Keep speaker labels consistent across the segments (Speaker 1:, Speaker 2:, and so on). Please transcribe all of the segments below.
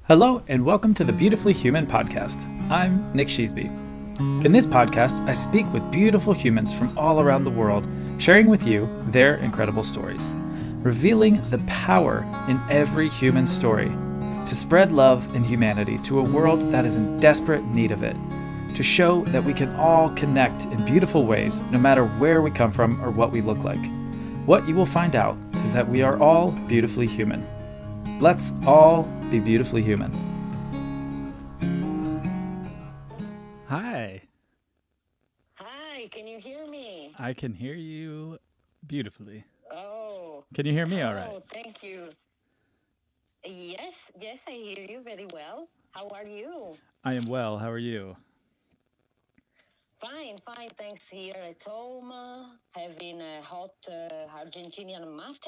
Speaker 1: Hello, and welcome to the Beautifully Human podcast. I'm Nick Sheesby. In this podcast, I speak with beautiful humans from all around the world, sharing with you their incredible stories, revealing the power in every human story to spread love and humanity to a world that is in desperate need of it, to show that we can all connect in beautiful ways no matter where we come from or what we look like. What you will find out is that we are all beautifully human. Let's all be beautifully human. Hi.
Speaker 2: Hi, can you hear me?
Speaker 1: I can hear you beautifully.
Speaker 2: Oh,
Speaker 1: Can you hear me all right?
Speaker 2: thank you. Yes, I hear you very well. How are you?
Speaker 1: I am well. How are you?
Speaker 2: Fine, thanks here at home, having a hot Argentinian mate.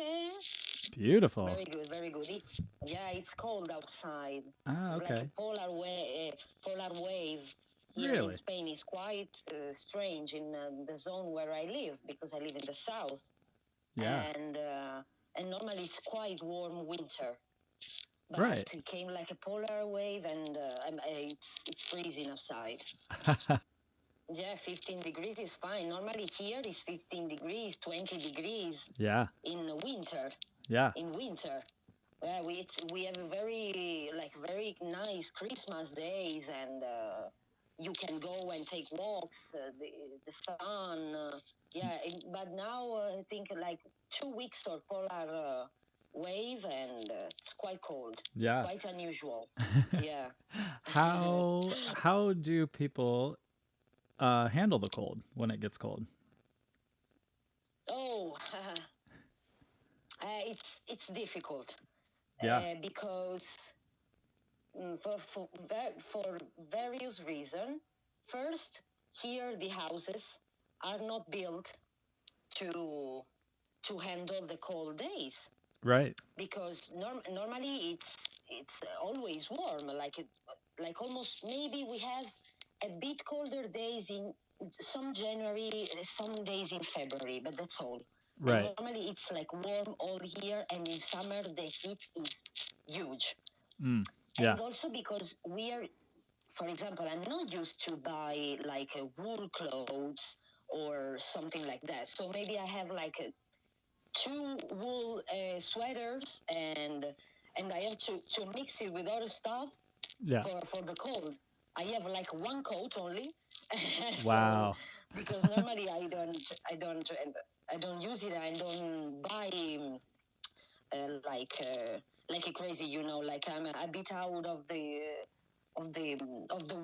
Speaker 1: Beautiful.
Speaker 2: Very good. It's cold outside.
Speaker 1: Ah,
Speaker 2: It's like
Speaker 1: okay.
Speaker 2: a polar wave here in
Speaker 1: Really?
Speaker 2: Spain is quite strange in the zone where I live because I live in the south.
Speaker 1: Yeah.
Speaker 2: And normally it's quite warm winter, but
Speaker 1: Right.
Speaker 2: it came like a polar wave, and it's freezing outside. Yeah, 15 degrees is fine. Normally here is 15 degrees, 20 degrees
Speaker 1: Yeah.
Speaker 2: in winter.
Speaker 1: Yeah.
Speaker 2: In winter, we have a very nice Christmas days, and you can go and take walks. The sun, but now I think like 2 weeks or polar wave, and it's quite cold,
Speaker 1: Yeah.
Speaker 2: quite unusual. Yeah.
Speaker 1: How do people handle the cold when it gets cold?
Speaker 2: Oh, it's difficult
Speaker 1: Yeah.
Speaker 2: because for various reasons. First, here the houses are not built to handle the cold days,
Speaker 1: Right.
Speaker 2: because normally it's always warm, like almost maybe we have a bit colder days in some January, some days in February, but that's all.
Speaker 1: Right.
Speaker 2: And normally it's like warm all year, and in summer the heat is huge.
Speaker 1: Yeah.
Speaker 2: And also because for example, I'm not used to buy like a wool clothes or something like that. So maybe I have like two wool sweaters, and I have to mix it with other stuff
Speaker 1: Yeah.
Speaker 2: for the cold. I have like one coat only. So
Speaker 1: Wow.
Speaker 2: because normally I don't use it. I don't buy like a crazy, like I'm a bit out of the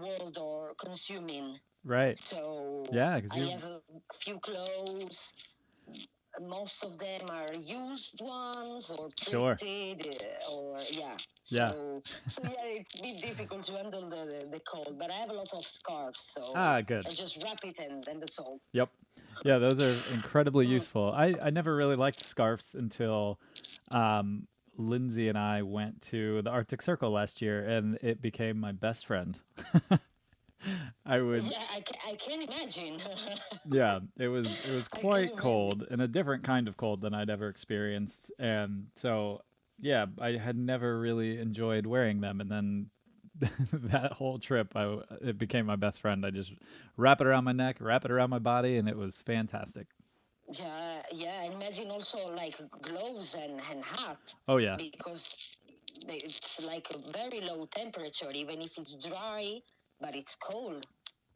Speaker 2: world or consuming.
Speaker 1: Right.
Speaker 2: So
Speaker 1: Yeah, because
Speaker 2: I
Speaker 1: you're
Speaker 2: have a few clothes. Most of them are used ones or
Speaker 1: sure.
Speaker 2: thrifted, or yeah.
Speaker 1: Yeah.
Speaker 2: So yeah, it's a bit difficult to handle the cold. But I have a lot of scarves, so
Speaker 1: Ah, good.
Speaker 2: I just wrap it, and that's all.
Speaker 1: Yep. Yeah, those are incredibly useful. I never really liked scarves until um, Lindsay and I went to the Arctic Circle last year, and it became my best friend. I would,
Speaker 2: Yeah, I can imagine.
Speaker 1: yeah, it was
Speaker 2: I can
Speaker 1: quite
Speaker 2: imagine.
Speaker 1: cold and a different kind of cold than I'd ever experienced, and so yeah, I had never really enjoyed wearing them, and then that whole trip, it became my best friend. I just wrap it around my neck, wrap it around my body, and it was fantastic.
Speaker 2: Yeah. And imagine also like gloves and hat,
Speaker 1: Oh yeah.
Speaker 2: because it's like a very low temperature, even if it's dry, but it's cold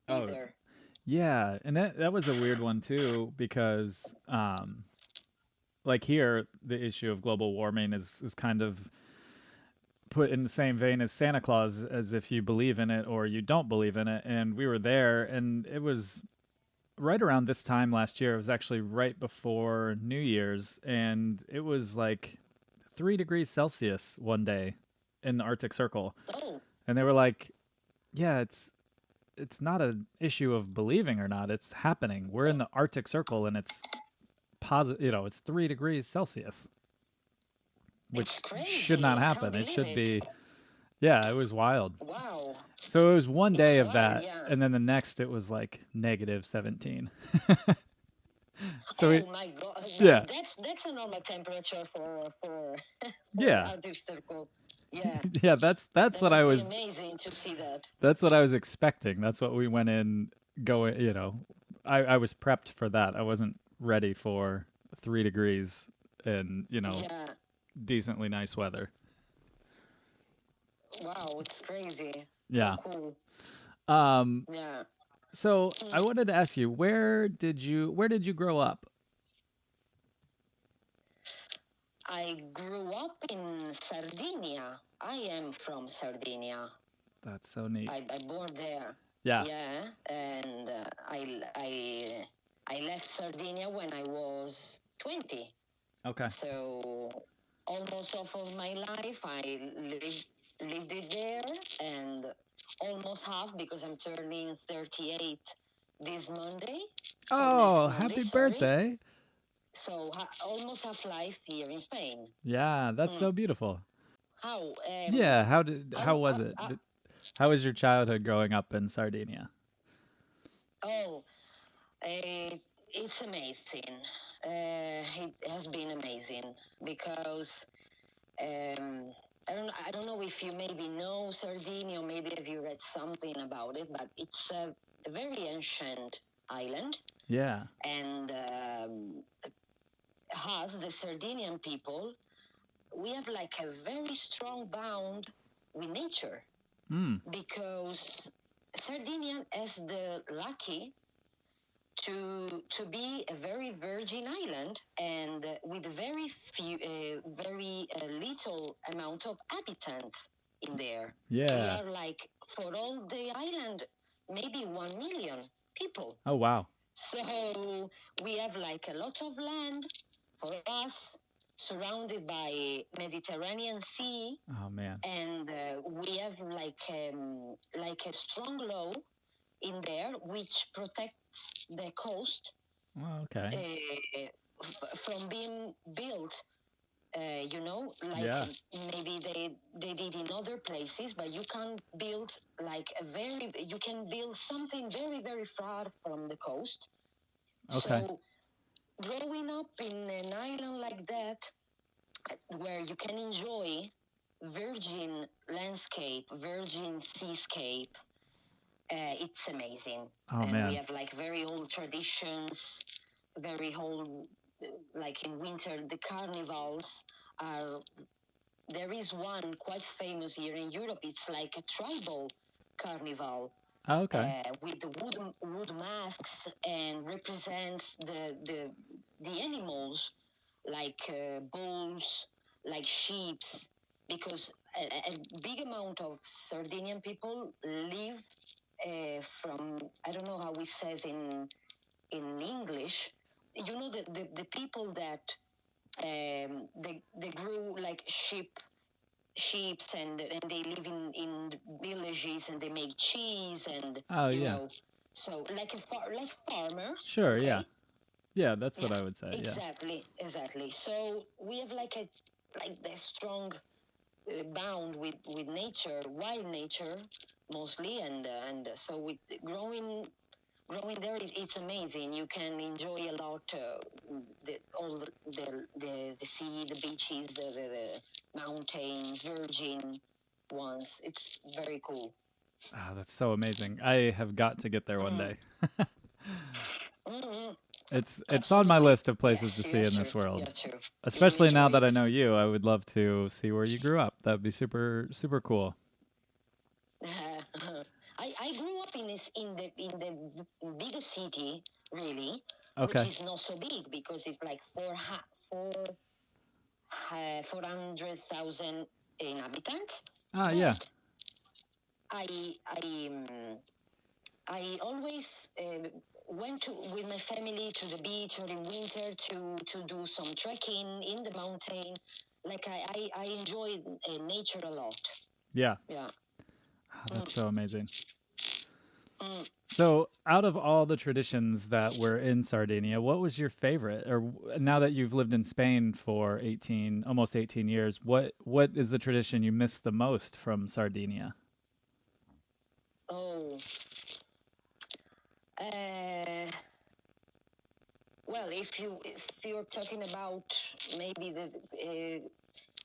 Speaker 1: Oh
Speaker 2: either.
Speaker 1: yeah, and that was a weird one too because like here the issue of global warming is kind of put in the same vein as Santa Claus, as if you believe in it or you don't believe in it. And we were there, and it was right around this time last year. It was actually right before New Year's, and it was like 3 degrees Celsius one day in the Arctic Circle.
Speaker 2: Oh,
Speaker 1: And they were like, yeah, it's not an issue of believing or not. It's happening. We're in the Arctic Circle, and it's positive. It's 3 degrees Celsius,
Speaker 2: it's
Speaker 1: which should
Speaker 2: crazy.
Speaker 1: not
Speaker 2: I can't
Speaker 1: happen. It
Speaker 2: believe
Speaker 1: should
Speaker 2: it.
Speaker 1: be. Yeah, it was wild.
Speaker 2: Wow.
Speaker 1: So it was one
Speaker 2: It's
Speaker 1: day of
Speaker 2: wild,
Speaker 1: that,
Speaker 2: yeah.
Speaker 1: and then the next it was like negative 17. So
Speaker 2: Oh my God.
Speaker 1: yeah,
Speaker 2: That's a normal temperature for
Speaker 1: yeah,
Speaker 2: Arctic Circle. Yeah,
Speaker 1: Yeah, that's
Speaker 2: that
Speaker 1: what I
Speaker 2: must be
Speaker 1: was
Speaker 2: amazing to see that.
Speaker 1: that's what I was expecting. That's what we went in going, I was prepped for that. I wasn't ready for 3 degrees and,
Speaker 2: Yeah.
Speaker 1: decently nice weather.
Speaker 2: Wow, it's crazy. So
Speaker 1: Yeah.
Speaker 2: cool.
Speaker 1: Um
Speaker 2: Yeah.
Speaker 1: so I wanted to ask you, where did you grow up?
Speaker 2: I grew up in Sardinia. I am from Sardinia.
Speaker 1: That's so neat.
Speaker 2: I born there.
Speaker 1: Yeah.
Speaker 2: Yeah, and I left Sardinia when I was 20.
Speaker 1: Okay.
Speaker 2: So almost half of my life I lived it there, and almost half because I'm turning 38 this Monday. So next
Speaker 1: Oh,
Speaker 2: Monday,
Speaker 1: happy
Speaker 2: sorry.
Speaker 1: birthday.
Speaker 2: So almost half life here in Spain.
Speaker 1: Yeah, that's
Speaker 2: Mm.
Speaker 1: so beautiful.
Speaker 2: How
Speaker 1: Yeah, how was it? How was your childhood growing up in Sardinia?
Speaker 2: oh, it's amazing. It has been amazing because um, I don't know if you maybe know Sardinia or maybe have you read something about it, but it's a very ancient island,
Speaker 1: Yeah.
Speaker 2: and us, the Sardinian people, we have like a very strong bond with nature
Speaker 1: Mm.
Speaker 2: because Sardinia has the lucky to be a very virgin island and with very little amount of inhabitants in there. We
Speaker 1: Yeah.
Speaker 2: are like for all the island, maybe 1 million people.
Speaker 1: Oh wow.
Speaker 2: So we have like a lot of land for us, surrounded by Mediterranean Sea,
Speaker 1: Oh man.
Speaker 2: and we have like a strong law in there which protects the coast
Speaker 1: Oh, okay.
Speaker 2: from being built. Like
Speaker 1: Yeah.
Speaker 2: maybe they did in other places, but you can build you can build something very very far from the coast.
Speaker 1: Okay.
Speaker 2: So growing up in an island like that, where you can enjoy virgin landscape, virgin seascape, it's amazing.
Speaker 1: Oh
Speaker 2: And we
Speaker 1: man.
Speaker 2: have like very old traditions, very old, like in winter, the carnivals are. There is one quite famous here in Europe. It's like a tribal carnival
Speaker 1: Oh, okay.
Speaker 2: with the wood masks and represents the animals like bulls, like sheeps, because a big amount of Sardinian people live from, I don't know how it says in English. You know the people that they grew like sheeps and they live in villages and they make cheese and
Speaker 1: Oh
Speaker 2: you
Speaker 1: yeah.
Speaker 2: know so like farmers,
Speaker 1: Sure, yeah.
Speaker 2: okay.
Speaker 1: Yeah, that's what
Speaker 2: Yeah,
Speaker 1: I would say. Yeah.
Speaker 2: exactly. So we have like the strong bound with nature, wild nature mostly, and so with growing there, it's amazing. You can enjoy a lot all the sea, the beaches, the mountains, virgin ones. It's very cool.
Speaker 1: Oh, that's so amazing. I have got to get there one
Speaker 2: Mm.
Speaker 1: day.
Speaker 2: Mm-hmm.
Speaker 1: It's on my
Speaker 2: Absolutely.
Speaker 1: list of places to
Speaker 2: Yes,
Speaker 1: see
Speaker 2: you're
Speaker 1: in
Speaker 2: true.
Speaker 1: this world.
Speaker 2: You're true. You will
Speaker 1: Especially now
Speaker 2: enjoy
Speaker 1: that I
Speaker 2: it.
Speaker 1: know you, I would love to see where you grew up. That would be super super cool.
Speaker 2: I grew up in the biggest city, really, which
Speaker 1: Okay.
Speaker 2: is not so big because it's like 400,000 inhabitants.
Speaker 1: Ah, yeah.
Speaker 2: But I I um, I always went with my family to the beach or in winter to do some trekking in the mountain. Like I enjoy nature a lot.
Speaker 1: Yeah.
Speaker 2: Yeah.
Speaker 1: Ah, that's
Speaker 2: Mm,
Speaker 1: so amazing.
Speaker 2: mm.
Speaker 1: So, out of all the traditions that were in Sardinia, what was your favorite? Or now that you've lived in Spain for 18, almost 18 years, what is the tradition you miss the most from Sardinia?
Speaker 2: Oh. Uh, well, if you're talking about maybe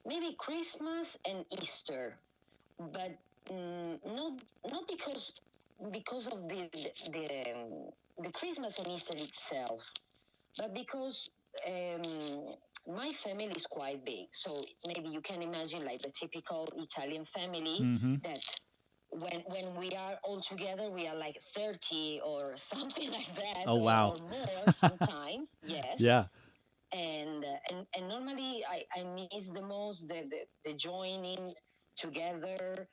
Speaker 2: maybe Christmas and Easter, but not because of the Christmas and Easter itself, but because um, my family is quite big. So maybe you can imagine like the typical Italian family
Speaker 1: Mm-hmm.
Speaker 2: that when we are all together, we are like 30 or something like that,
Speaker 1: Oh wow.
Speaker 2: or more sometimes. Yes.
Speaker 1: Yeah.
Speaker 2: And normally I miss the most the joining together,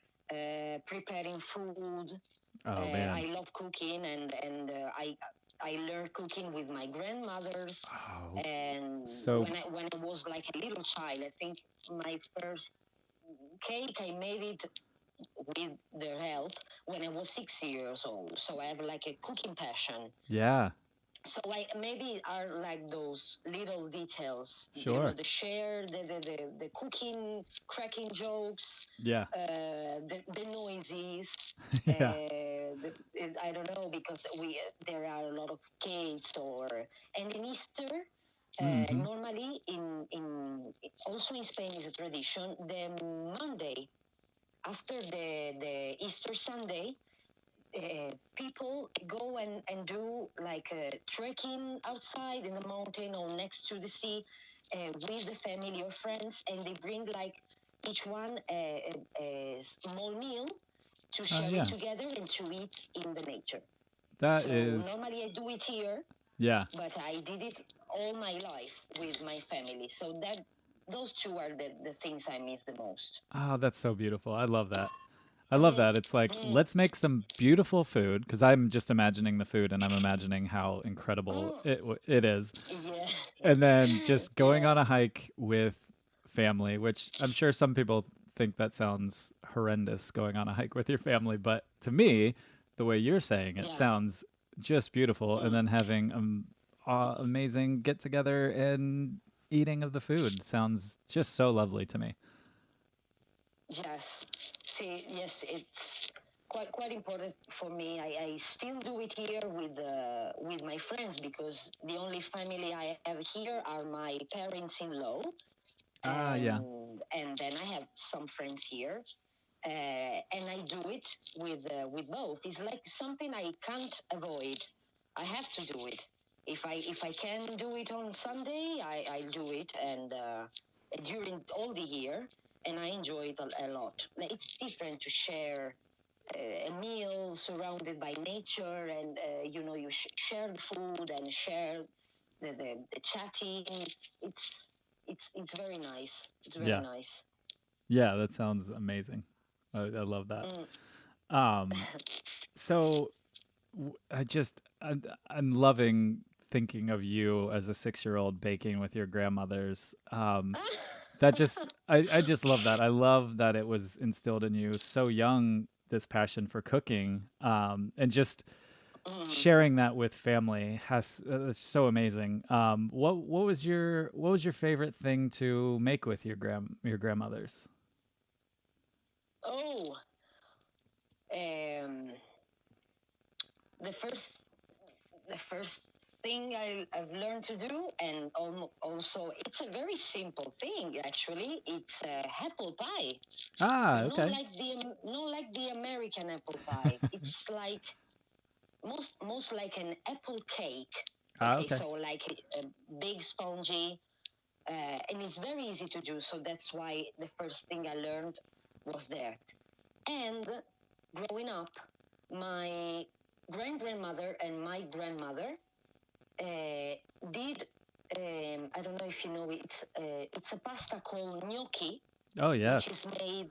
Speaker 2: preparing food.
Speaker 1: Oh man.
Speaker 2: I love cooking, and I learned cooking with my grandmothers.
Speaker 1: Oh,
Speaker 2: And
Speaker 1: so
Speaker 2: when I was like a little child, I think my first cake I made it with their help when I was 6 years old. So I have like a cooking passion.
Speaker 1: yeah,
Speaker 2: So I maybe are like those little details,
Speaker 1: sure.
Speaker 2: the share, the cooking, cracking jokes,
Speaker 1: Yeah.
Speaker 2: the noises.
Speaker 1: Yeah.
Speaker 2: I don't know because there are a lot of cakes and in Easter.
Speaker 1: Mm-hmm.
Speaker 2: Normally, in also in Spain is a tradition. The Monday after the Easter Sunday, people go and do like trekking outside in the mountain or next to the sea with the family or friends, and they bring like each one a small meal to share it
Speaker 1: Yeah.
Speaker 2: together and to eat in the nature.
Speaker 1: That
Speaker 2: So
Speaker 1: is,
Speaker 2: normally I do it here,
Speaker 1: yeah.
Speaker 2: but I did it all my life with my family. So that those two are the things I miss the most.
Speaker 1: Oh, that's so beautiful. I love that. I love
Speaker 2: Mm,
Speaker 1: that. It's like,
Speaker 2: mm,
Speaker 1: let's make some beautiful food because I'm just imagining the food and I'm imagining how incredible
Speaker 2: mm.
Speaker 1: it is. And then
Speaker 2: Yeah.
Speaker 1: just going
Speaker 2: Yeah.
Speaker 1: on a hike with family, which I'm sure some people think that sounds horrendous going on a hike with your family, but to me, the way you're saying it
Speaker 2: Yeah.
Speaker 1: sounds just beautiful. And
Speaker 2: Mm.
Speaker 1: then having amazing get together and eating of the food sounds just so lovely to me.
Speaker 2: Yes. See, yes, it's quite important for me. I still do it here with my friends because the only family I have here are my parents-in-law,
Speaker 1: Ah, yeah.
Speaker 2: and then I have some friends here, and I do it with both. It's like something I can't avoid. I have to do it. If I can do it on Sunday, I do it, and during all the year, and I enjoy it a lot. Like, it's different to share a meal surrounded by nature, and you share the food and share the chatting. It's it's very nice. It's very
Speaker 1: Yeah.
Speaker 2: nice.
Speaker 1: Yeah, that sounds amazing. I love that.
Speaker 2: Mm.
Speaker 1: Um, so I'm loving thinking of you as a 6 year old baking with your grandmothers. That just I just love that. I love that it was instilled in you so young, this passion for cooking, and just
Speaker 2: Mm.
Speaker 1: sharing that with family has it's so amazing. What was your favorite thing to make with your grandmothers?
Speaker 2: Oh, um, the first the first thing I've learned to do, and also it's a very simple thing actually. It's apple pie,
Speaker 1: Ah,
Speaker 2: but
Speaker 1: okay.
Speaker 2: not like the American apple pie. It's like most like an apple cake.
Speaker 1: Ah,
Speaker 2: Okay,
Speaker 1: okay.
Speaker 2: so like a big spongy, and it's very easy to do. So that's why the first thing I learned was that. And growing up, my grandmother and my grandmother uh, did. I don't know if you know it. It's a pasta called gnocchi,
Speaker 1: Oh
Speaker 2: which is
Speaker 1: yes.
Speaker 2: made.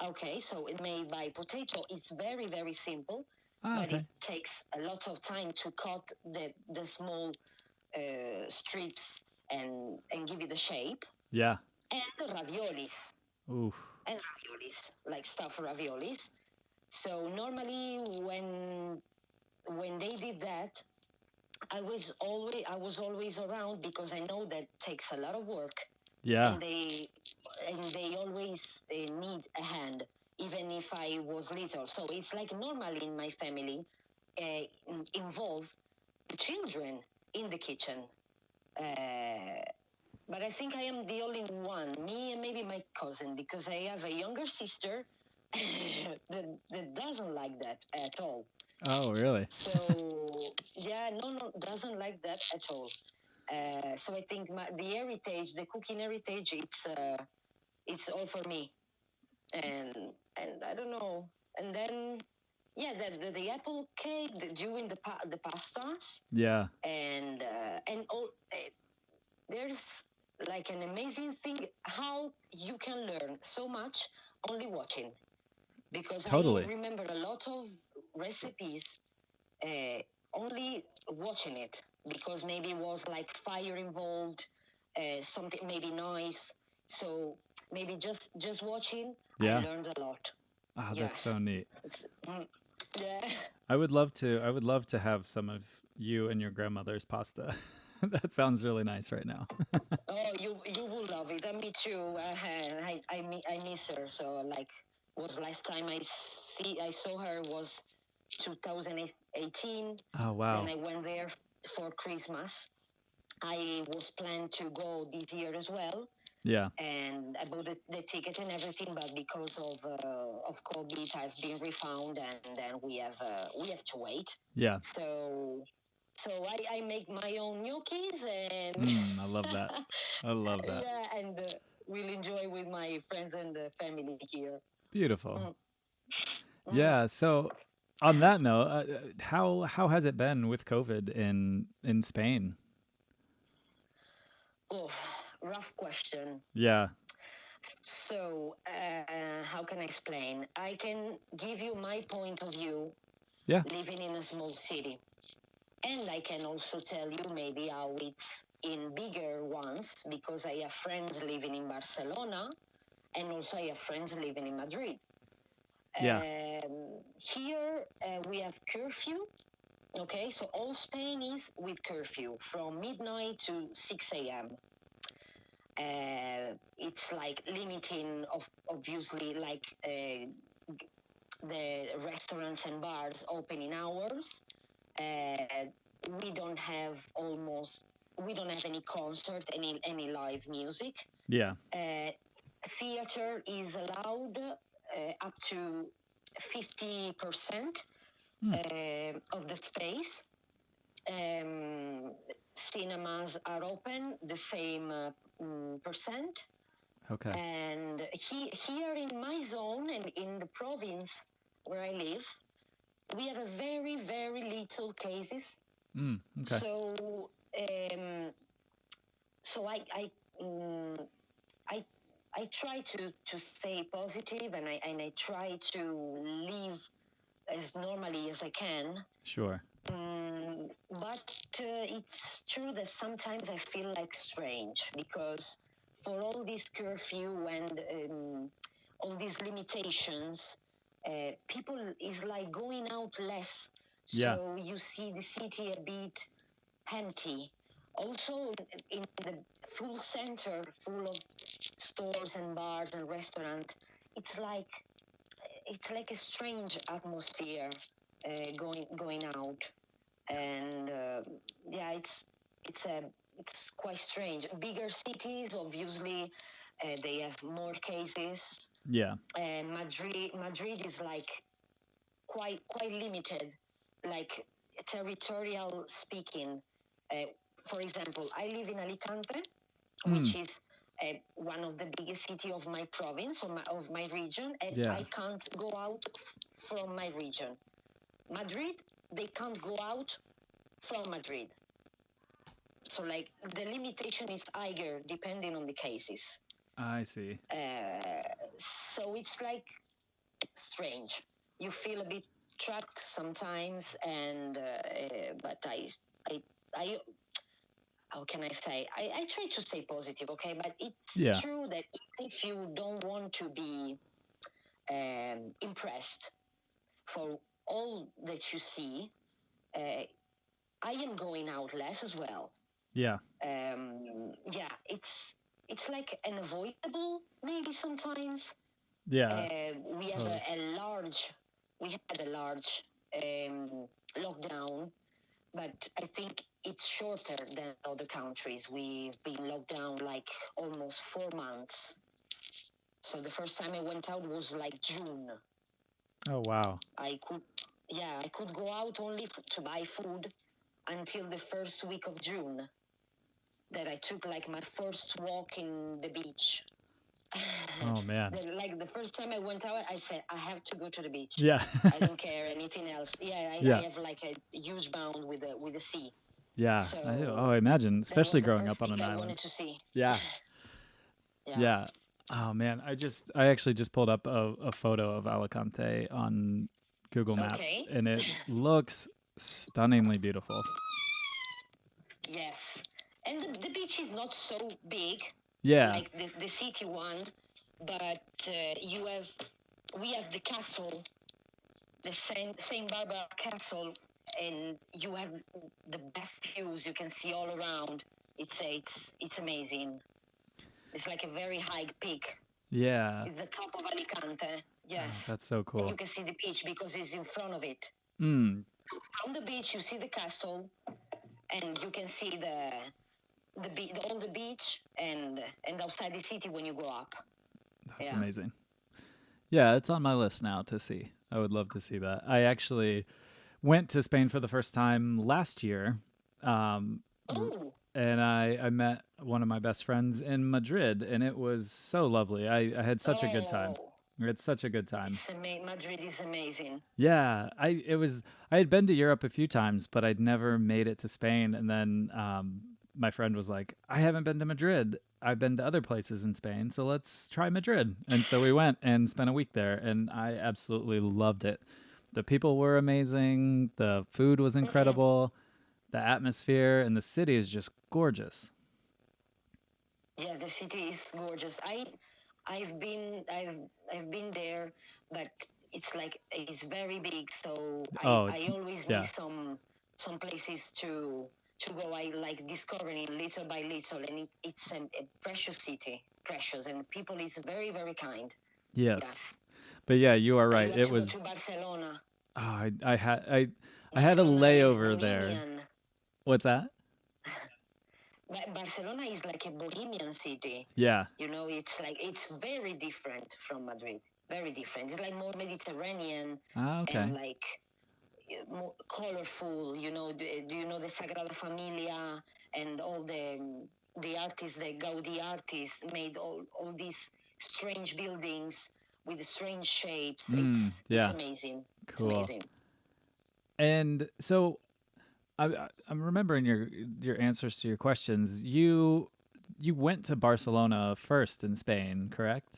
Speaker 2: Okay, so it made by potato. It's very simple,
Speaker 1: Ah,
Speaker 2: but it
Speaker 1: okay.
Speaker 2: takes a lot of time to cut the small strips and give it the shape.
Speaker 1: Yeah.
Speaker 2: And raviolis
Speaker 1: Ooh.
Speaker 2: like stuffed raviolis. So normally when they did that, I was always around because I know that takes a lot of work,
Speaker 1: Yeah.
Speaker 2: and they always need a hand, even if I was little. So it's like normal in my family, uh, involve the children in the kitchen. Uh, but I think I am the only one, me and maybe my cousin, because I have a younger sister that doesn't like that at all.
Speaker 1: Oh, really?
Speaker 2: So yeah, no, no, doesn't like that at all. So I think the heritage, the cooking heritage, it's all for me, and and I don't know, and then yeah, the apple cake, doing the pastas,
Speaker 1: Yeah,
Speaker 2: and all. There's like an amazing thing how you can learn so much only watching, because I
Speaker 1: totally.
Speaker 2: remember a lot of recipes uh, only watching it, because maybe it was like fire involved, something, maybe knives. So maybe just watching, I
Speaker 1: Yeah.
Speaker 2: learned a lot.
Speaker 1: Ah, that's
Speaker 2: Yes,
Speaker 1: so neat.
Speaker 2: it's yeah.
Speaker 1: I would love to have some of you and your grandmother's pasta. That sounds really nice right now.
Speaker 2: Oh, you will love it. And me too. I miss her. So like, was last time I saw her was 2018.
Speaker 1: Oh,
Speaker 2: Then
Speaker 1: wow.
Speaker 2: I went there for Christmas. I was planned to go this year as well,
Speaker 1: Yeah.
Speaker 2: and I bought the ticket and everything. But because of COVID, I've been refunded, and then we have to wait.
Speaker 1: Yeah.
Speaker 2: So I make my own gnocchis, and
Speaker 1: I love that. I love that.
Speaker 2: yeah, and we'll enjoy with my friends and the family here.
Speaker 1: Beautiful.
Speaker 2: Mm, mm.
Speaker 1: Yeah. So, on that note, how has it been with COVID in Spain?
Speaker 2: Oh, rough question.
Speaker 1: Yeah.
Speaker 2: So, how can I explain? I can give you my point of view
Speaker 1: Yeah.
Speaker 2: living in a small city. And I can also tell you maybe how it's in bigger ones, because I have friends living in Barcelona, and also I have friends living in Madrid.
Speaker 1: Yeah.
Speaker 2: Here we have curfew. Okay, so all Spain is with curfew from midnight to 6 a.m. It's like limiting of obviously like the restaurants and bars opening hours. Uh, we don't have almost we don't have any concert, any live music.
Speaker 1: Yeah.
Speaker 2: Theater is allowed up to 50%
Speaker 1: Hmm.
Speaker 2: of the space. Um, Cinemas are open the same percent.
Speaker 1: Okay.
Speaker 2: And here in my zone and in the province where I live, we have a very, very little cases.
Speaker 1: Okay.
Speaker 2: So, um, so mm, I, I try to stay positive, and I try to live as normally as I can.
Speaker 1: Sure.
Speaker 2: But it's true that sometimes I feel like strange, because for all this curfew and all these limitations, people is like going out less.
Speaker 1: Yeah.
Speaker 2: So you see the city a bit empty. Also, in the full center, full of stores and bars and restaurants, it's like it's like a strange atmosphere going out, and yeah, it's quite strange. Bigger cities, obviously, they have more cases.
Speaker 1: Yeah.
Speaker 2: Madrid is like quite limited, like territorial speaking. Uh, for example, I live in Alicante,
Speaker 1: Mm.
Speaker 2: which is one of the biggest city of my province, of my region, and
Speaker 1: Yeah.
Speaker 2: I can't go out from my region. Madrid, they can't go out from Madrid. So, like, the limitation is higher depending on the cases.
Speaker 1: I see.
Speaker 2: So it's like strange. You feel a bit trapped sometimes, and but I, I, how can I say? I try to stay positive, okay? But it's
Speaker 1: Yeah.
Speaker 2: true that even if you don't want to be impressed for all that you see, uh, I am going out less as well.
Speaker 1: Yeah.
Speaker 2: Yeah, it's like unavoidable maybe sometimes.
Speaker 1: Yeah.
Speaker 2: We have
Speaker 1: Totally.
Speaker 2: we had a large lockdown, but I think it's shorter than other countries. We've been locked down like almost 4 months. So the first time I went out was like June.
Speaker 1: Oh, wow.
Speaker 2: I could, yeah, I could go out only to buy food until the first week of June. That I took like my first walk in the beach.
Speaker 1: Oh, man.
Speaker 2: Like the first time I went out, I said I have to go to the beach.
Speaker 1: Yeah.
Speaker 2: I don't care anything else. Yeah, I
Speaker 1: Yeah.
Speaker 2: have like a huge bond with the sea.
Speaker 1: Yeah. I do. Oh,
Speaker 2: So
Speaker 1: I imagine,
Speaker 2: that
Speaker 1: especially
Speaker 2: was the
Speaker 1: growing
Speaker 2: first
Speaker 1: up on
Speaker 2: thing
Speaker 1: an
Speaker 2: I wanted
Speaker 1: island.
Speaker 2: to see.
Speaker 1: Yeah.
Speaker 2: Yeah.
Speaker 1: Yeah. Oh, man. I actually just pulled up a photo of Alicante on Google Maps,
Speaker 2: Okay.
Speaker 1: and it looks stunningly beautiful.
Speaker 2: Yes. And the beach is not so big
Speaker 1: Yeah.
Speaker 2: like the city one, but we have the castle, the Saint Barbara Castle, and you have the best views you can see all around. It's amazing. It's like a very high peak.
Speaker 1: Yeah.
Speaker 2: It's the top of Alicante.
Speaker 1: Oh,
Speaker 2: Yes.
Speaker 1: that's so
Speaker 2: And you
Speaker 1: cool.
Speaker 2: can see the beach because it's in front of it.
Speaker 1: Mm.
Speaker 2: So from the beach, you see the castle, and you can see all the beach and outside the city when you go up.
Speaker 1: That's
Speaker 2: Yeah.
Speaker 1: amazing. Yeah, it's on my list now to see. I would love to see that. I actually went to Spain for the first time last year, um,
Speaker 2: Oh,
Speaker 1: and I met one of my best friends in Madrid, and it was so lovely. I had such a good time.
Speaker 2: oh,
Speaker 1: It's such a good time.
Speaker 2: Madrid is amazing.
Speaker 1: Yeah, I had been to Europe a few times, but I'd never made it to Spain. And then my friend was like, "I haven't been to Madrid. I've been to other places in Spain, so let's try Madrid." And so we went and spent a week there, and I absolutely loved it. The people were amazing. The food was
Speaker 2: Mm-mm.
Speaker 1: incredible. The atmosphere and the city is just gorgeous.
Speaker 2: Yeah, the city is gorgeous. I've been there, but it's very big. So
Speaker 1: Oh,
Speaker 2: I always
Speaker 1: yeah,
Speaker 2: miss some places to go. I like discovering little by little, and it's a precious city, precious, and people is very very kind.
Speaker 1: yes,
Speaker 2: Yes,
Speaker 1: but yeah, you are
Speaker 2: but you
Speaker 1: right.
Speaker 2: have
Speaker 1: It
Speaker 2: to go to
Speaker 1: was.
Speaker 2: Barcelona.
Speaker 1: Oh, I had a
Speaker 2: Barcelona is
Speaker 1: layover there.
Speaker 2: Bohemian.
Speaker 1: What's that?
Speaker 2: Barcelona is like a Bohemian city.
Speaker 1: Yeah.
Speaker 2: It's very different from Madrid. Very different. It's like more Mediterranean
Speaker 1: Ah,
Speaker 2: and
Speaker 1: okay.
Speaker 2: like more colorful. Do you know the Sagrada Familia and all the artists, the Gaudi artists made all these strange buildings with strange shapes. It's
Speaker 1: Yeah.
Speaker 2: amazing. It's
Speaker 1: Cool.
Speaker 2: amazing.
Speaker 1: And so I'm remembering your answers to your questions. You went to Barcelona first in Spain, correct?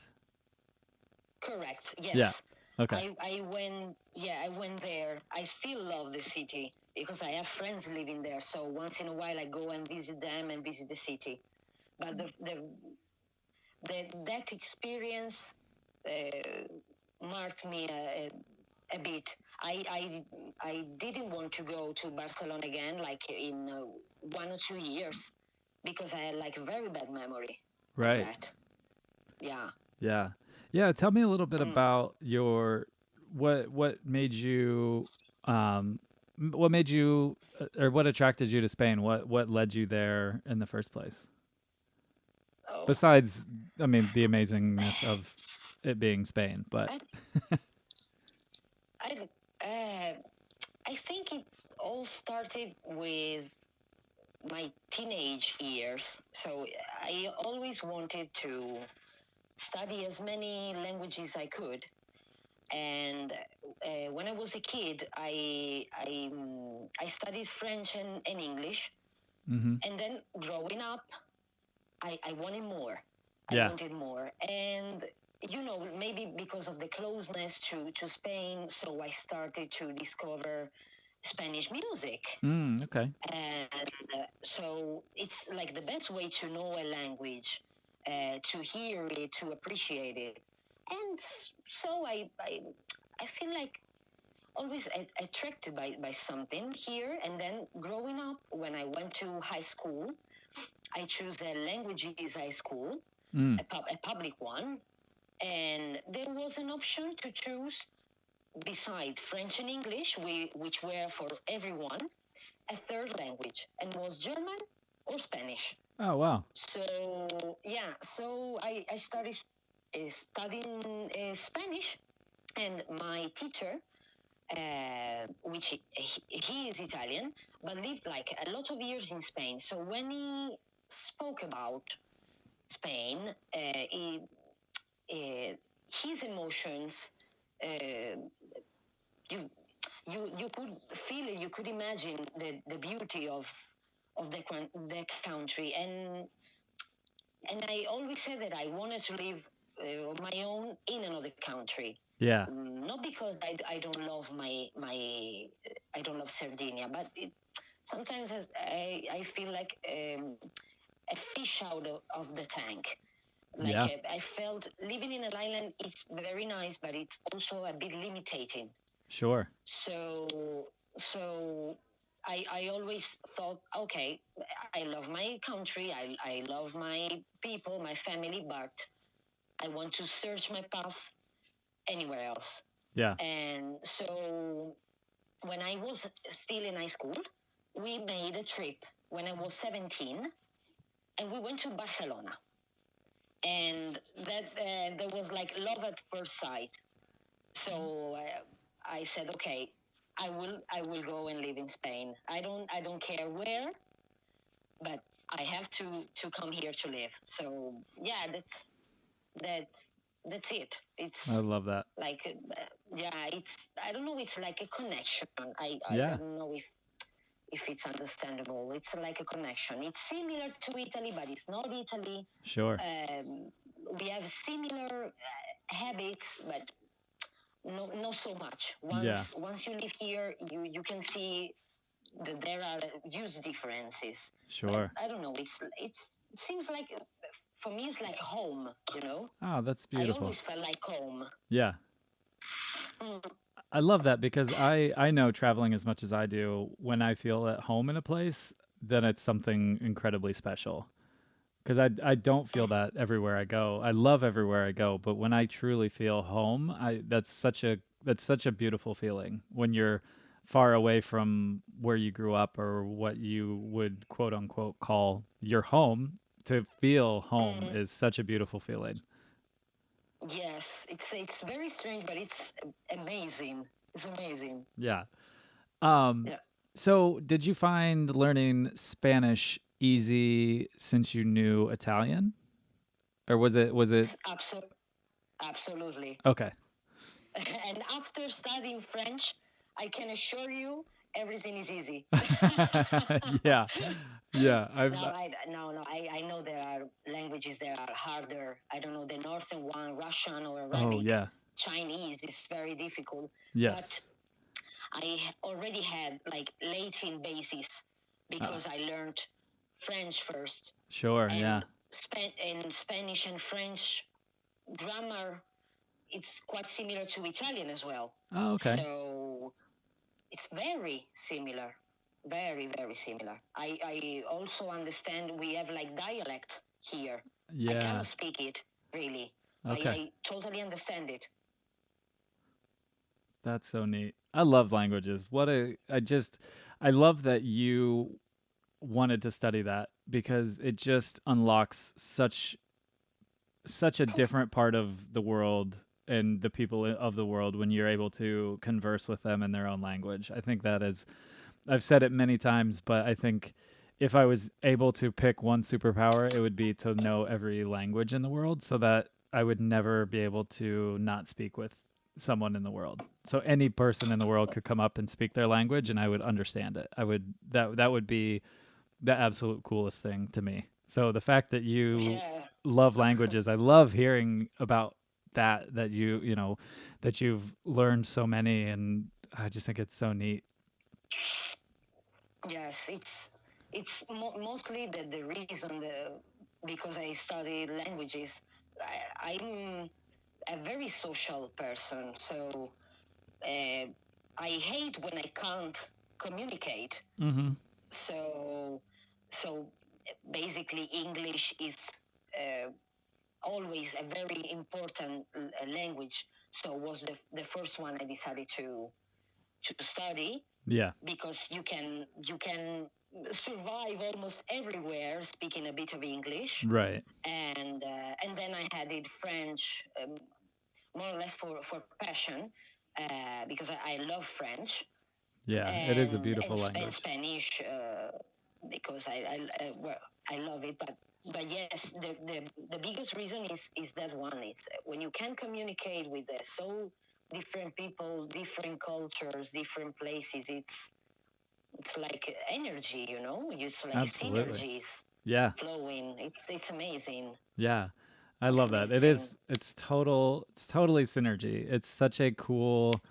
Speaker 2: Correct.
Speaker 1: Yeah.
Speaker 2: Yes.
Speaker 1: Okay.
Speaker 2: I went. Yeah, I went there. I still love the city because I have friends living there. So once in a while, I go and visit them and visit the city. But that experience marked me a bit. I didn't want to go to Barcelona again, like in 1 or 2 years, because I had like a very bad memory of
Speaker 1: Right.
Speaker 2: that. Yeah.
Speaker 1: Yeah. Yeah, tell me a little bit
Speaker 2: Mm.
Speaker 1: about your what made you what made you or what attracted you to Spain? What led you there in the first place?
Speaker 2: Oh.
Speaker 1: Besides, I mean, the amazingness of it being Spain, but
Speaker 2: I I uh, I think it all started with my teenage years. So I always wanted to study as many languages I could. And when I was a kid, I studied French and English.
Speaker 1: mm-hmm.
Speaker 2: And then growing up, I wanted more. I
Speaker 1: Yeah.
Speaker 2: wanted more. And maybe because of the closeness to Spain, so I started to discover Spanish music.
Speaker 1: Okay.
Speaker 2: And so it's like the best way to know a language, to hear it, to appreciate it. And so I feel like always attracted by something here. And then growing up, when I went to high school, I chose a languages high school,
Speaker 1: Mm.
Speaker 2: a public one. And there was an option to choose beside French and English, which were for everyone. a third language, and was German or Spanish.
Speaker 1: Oh, wow.
Speaker 2: So yeah, so I started studying Spanish, and my teacher, which he is Italian, but lived like a lot of years in Spain. So when he spoke about Spain, uh, his emotions, uh, you you could feel it, you could imagine the beauty of the country, and I always said that I wanted to live on my own in another country.
Speaker 1: Yeah.
Speaker 2: Not because I don't love I don't love Sardinia, but sometimes I feel like a fish out of the tank. Like
Speaker 1: Yeah.
Speaker 2: I felt living in an island is very nice, but it's also a bit limiting.
Speaker 1: Sure.
Speaker 2: So so I always thought, okay, I love my country, I love my people, my family, but I want to search my path anywhere else.
Speaker 1: Yeah.
Speaker 2: And so when I was still in high school, we made a trip when I was 17, and we went to Barcelona. And there was like love at first sight. So I said, okay, I will go and live in Spain. I don't care where, but I have to come here to live. So yeah, that's that's it.
Speaker 1: I
Speaker 2: It's
Speaker 1: love that.
Speaker 2: like yeah, it's I don't know. It's like a connection. I
Speaker 1: Yeah.
Speaker 2: don't know if it's understandable. It's like a connection. It's similar to Italy, but it's not Italy.
Speaker 1: Sure.
Speaker 2: We have similar habits, but not so much.
Speaker 1: Yeah.
Speaker 2: Once you live here, you can see that there are huge differences. But
Speaker 1: Sure.
Speaker 2: I don't know. It's seems like for me it's like home. You know,
Speaker 1: Oh, that's
Speaker 2: I
Speaker 1: beautiful.
Speaker 2: always felt like home.
Speaker 1: Yeah.
Speaker 2: Mm,
Speaker 1: I love that because I know traveling as much as I do, when I feel at home in a place, then it's something incredibly special. Because I don't feel that everywhere I go. I love everywhere I go, but when I truly feel home, I that's such a beautiful feeling when you're far away from where you grew up or what you would quote unquote call your home. To feel home
Speaker 2: mm,
Speaker 1: is such a beautiful feeling.
Speaker 2: yes, it's very strange, but it's amazing. It's amazing.
Speaker 1: Yeah. Um,
Speaker 2: Yeah.
Speaker 1: so did you find learning Spanish easy since you knew Italian? Or was it
Speaker 2: Absolutely.
Speaker 1: okay.
Speaker 2: And after studying French, I can assure you everything is easy.
Speaker 1: Yeah. Yeah,
Speaker 2: No,
Speaker 1: I've
Speaker 2: I know there are languages that are harder. I don't know the northern one, Russian or
Speaker 1: oh
Speaker 2: Arabic.
Speaker 1: yeah.
Speaker 2: Chinese is very difficult, but
Speaker 1: Yes.
Speaker 2: already had like Latin basis
Speaker 1: Uh,
Speaker 2: because I learned French first,
Speaker 1: sure, yeah.
Speaker 2: and Spanish and French grammar, it's quite similar to Italian as well.
Speaker 1: Oh, okay.
Speaker 2: So it's very similar, very similar. I also understand we have like dialect here. I
Speaker 1: Yeah.
Speaker 2: cannot speak it really, but
Speaker 1: Okay.
Speaker 2: I totally understand it.
Speaker 1: That's so neat. I love languages. I love that you wanted to study that because it just unlocks such a different part of the world and the people of the world when you're able to converse with them in their own language. I think that is, I've said it many times, but I think if I was able to pick one superpower, it would be to know every language in the world so that I would never be able to not speak with someone in the world. So any person in the world could come up and speak their language and I would understand it. That would be the absolute coolest thing to me. So the fact that you
Speaker 2: Yeah.
Speaker 1: love languages, I love hearing about that you know that you've learned so many, and I just think it's so neat.
Speaker 2: Yes, mostly the reason because I study languages. I'm a very social person, so uh, I hate when I can't communicate.
Speaker 1: Mhm.
Speaker 2: So so basically, English is uh, always a very important language. So was the first one I decided to study
Speaker 1: Yeah.
Speaker 2: because you can survive almost everywhere speaking a bit of English.
Speaker 1: Right.
Speaker 2: And then I added French, more or less for passion, because I love French,
Speaker 1: Yeah. It is a beautiful
Speaker 2: and
Speaker 1: language.
Speaker 2: Spanish, because well, I love it. But yes, the biggest reason is that one. It's when you can communicate with so different people, different cultures, different places. It's like energy, It's like
Speaker 1: Absolutely.
Speaker 2: synergies
Speaker 1: Yeah.
Speaker 2: flowing. It's amazing.
Speaker 1: Yeah. I
Speaker 2: It's
Speaker 1: love that.
Speaker 2: amazing.
Speaker 1: It's totally synergy. It's such a cool,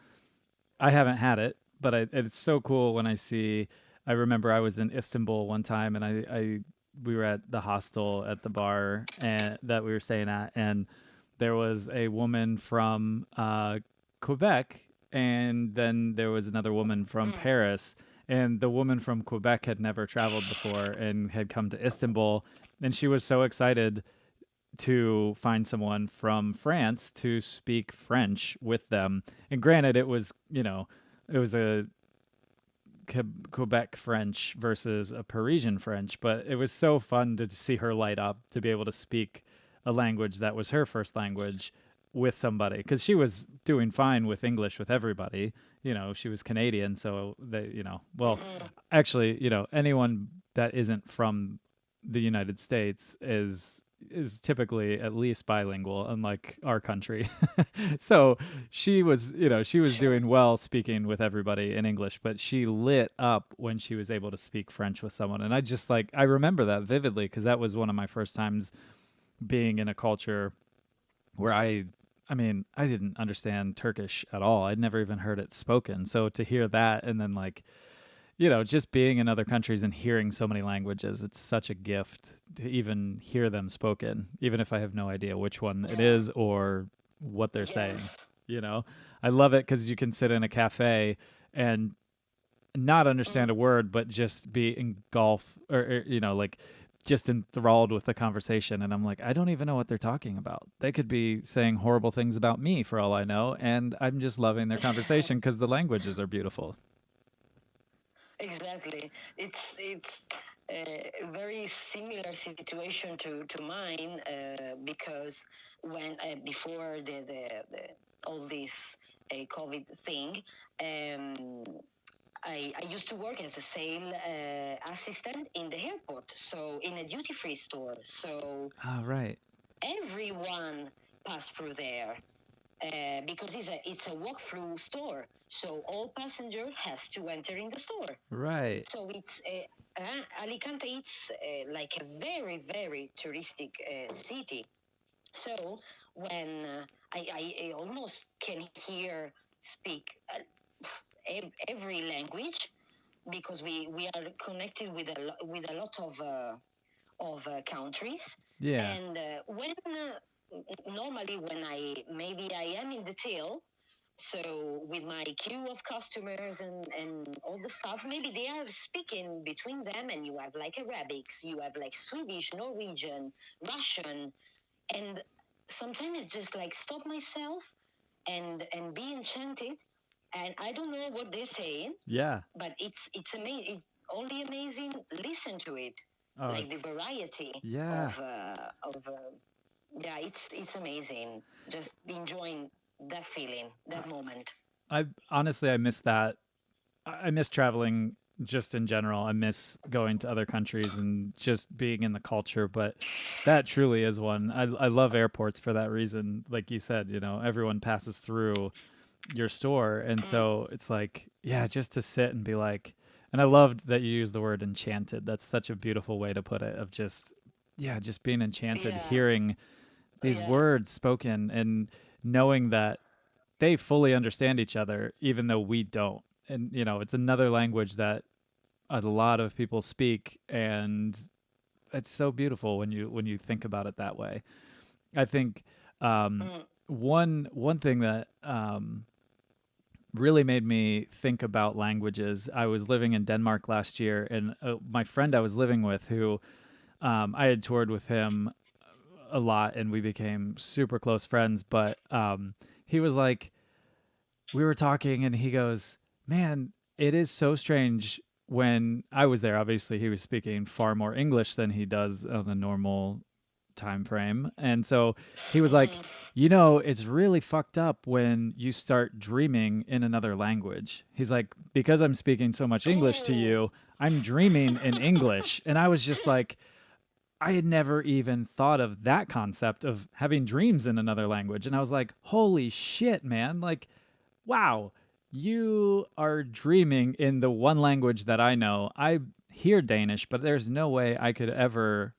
Speaker 1: I haven't had it, but it's so cool when I see, I remember I was in Istanbul one time and we were at the hostel at the bar and that we were staying at, and there was a woman from Quebec, and then there was another woman from
Speaker 2: Mm.
Speaker 1: Paris. And the woman from Quebec had never traveled before and had come to Istanbul. And she was so excited to find someone from France to speak French with them. And granted, it was, it was a Quebec French versus a Parisian French, but it was so fun to see her light up to be able to speak a language that was her first language with somebody, because she was doing fine with English with everybody. She was Canadian, so they, well,
Speaker 2: Mm-hmm.
Speaker 1: actually, anyone that isn't from the United States is typically at least bilingual, unlike our country. So she was
Speaker 2: Sure.
Speaker 1: doing well speaking with everybody in English, but she lit up when she was able to speak French with someone. And I remember that vividly because that was one of my first times being in a culture where I didn't understand Turkish at all. I'd never even heard it spoken. So to hear that, and then just being in other countries and hearing so many languages, it's such a gift to even hear them spoken, even if I have no idea which one it
Speaker 2: Yeah.
Speaker 1: is or what they're saying.
Speaker 2: Yes.
Speaker 1: You know, I love it because you can sit in a cafe and not
Speaker 2: Mm.
Speaker 1: understand a word, but just be engulfed or like just enthralled with the conversation. And I'm like, I don't even know what they're talking about. They could be saying horrible things about me for all I know. And I'm just loving their conversation because the languages are beautiful.
Speaker 2: Exactly. It's a very similar situation to mine, because when before the all this COVID thing, um, I used to work as a sale assistant in the airport, so in a duty free store. So
Speaker 1: Ah, right.
Speaker 2: everyone passed through there, because it's a walk-through store. So all passenger has to enter in the store.
Speaker 1: Right.
Speaker 2: So it's Alicante. It's like a very very touristic city. So when I almost can hear speak every language, because we are connected with with a lot of countries.
Speaker 1: Yeah.
Speaker 2: And when normally when I am in the till, so with my queue of customers and all the stuff, maybe they are speaking between them, and you have like Arabics, you have like Swedish, Norwegian, Russian, and sometimes it's just like stop myself and be enchanted, and I don't know what they're saying,
Speaker 1: Yeah.
Speaker 2: but it's amazing. It's only amazing. Listen to it,
Speaker 1: Oh,
Speaker 2: like the variety
Speaker 1: yeah.
Speaker 2: of yeah, it's amazing. Just enjoying that feeling, that moment.
Speaker 1: I honestly, I miss that. I miss traveling just in general. I miss going to other countries and just being in the culture. But that truly is one. I love airports for that reason. Like you said, everyone passes through your store. And
Speaker 2: Mm,
Speaker 1: so it's like, yeah, just to sit and be like, and I loved that you used the word enchanted. That's such a beautiful way to put it, of just, yeah, just being enchanted,
Speaker 2: yeah,
Speaker 1: hearing these
Speaker 2: yeah.
Speaker 1: words spoken and knowing that they fully understand each other, even though we don't. And, it's another language that a lot of people speak. And it's so beautiful when you think about it that way. I think um,
Speaker 2: Mm,
Speaker 1: one thing that really made me think about languages. I was living in Denmark last year, and my friend I was living with, who I had toured with him a lot, and we became super close friends. But he was like, we were talking, and he goes, Man, it is so strange. When I was there, obviously he was speaking far more English than he does on a normal time frame. And so he was like,
Speaker 2: Mm.
Speaker 1: it's really fucked up when you start dreaming in another language. He's like, because I'm speaking so much English to
Speaker 2: Oh.
Speaker 1: you, I'm dreaming in English. And I was just like, I had never even thought of that concept of having dreams in another language. And I was like, holy shit, man. Like, wow, you are dreaming in the one language that I know. I hear Danish, but there's no way I could ever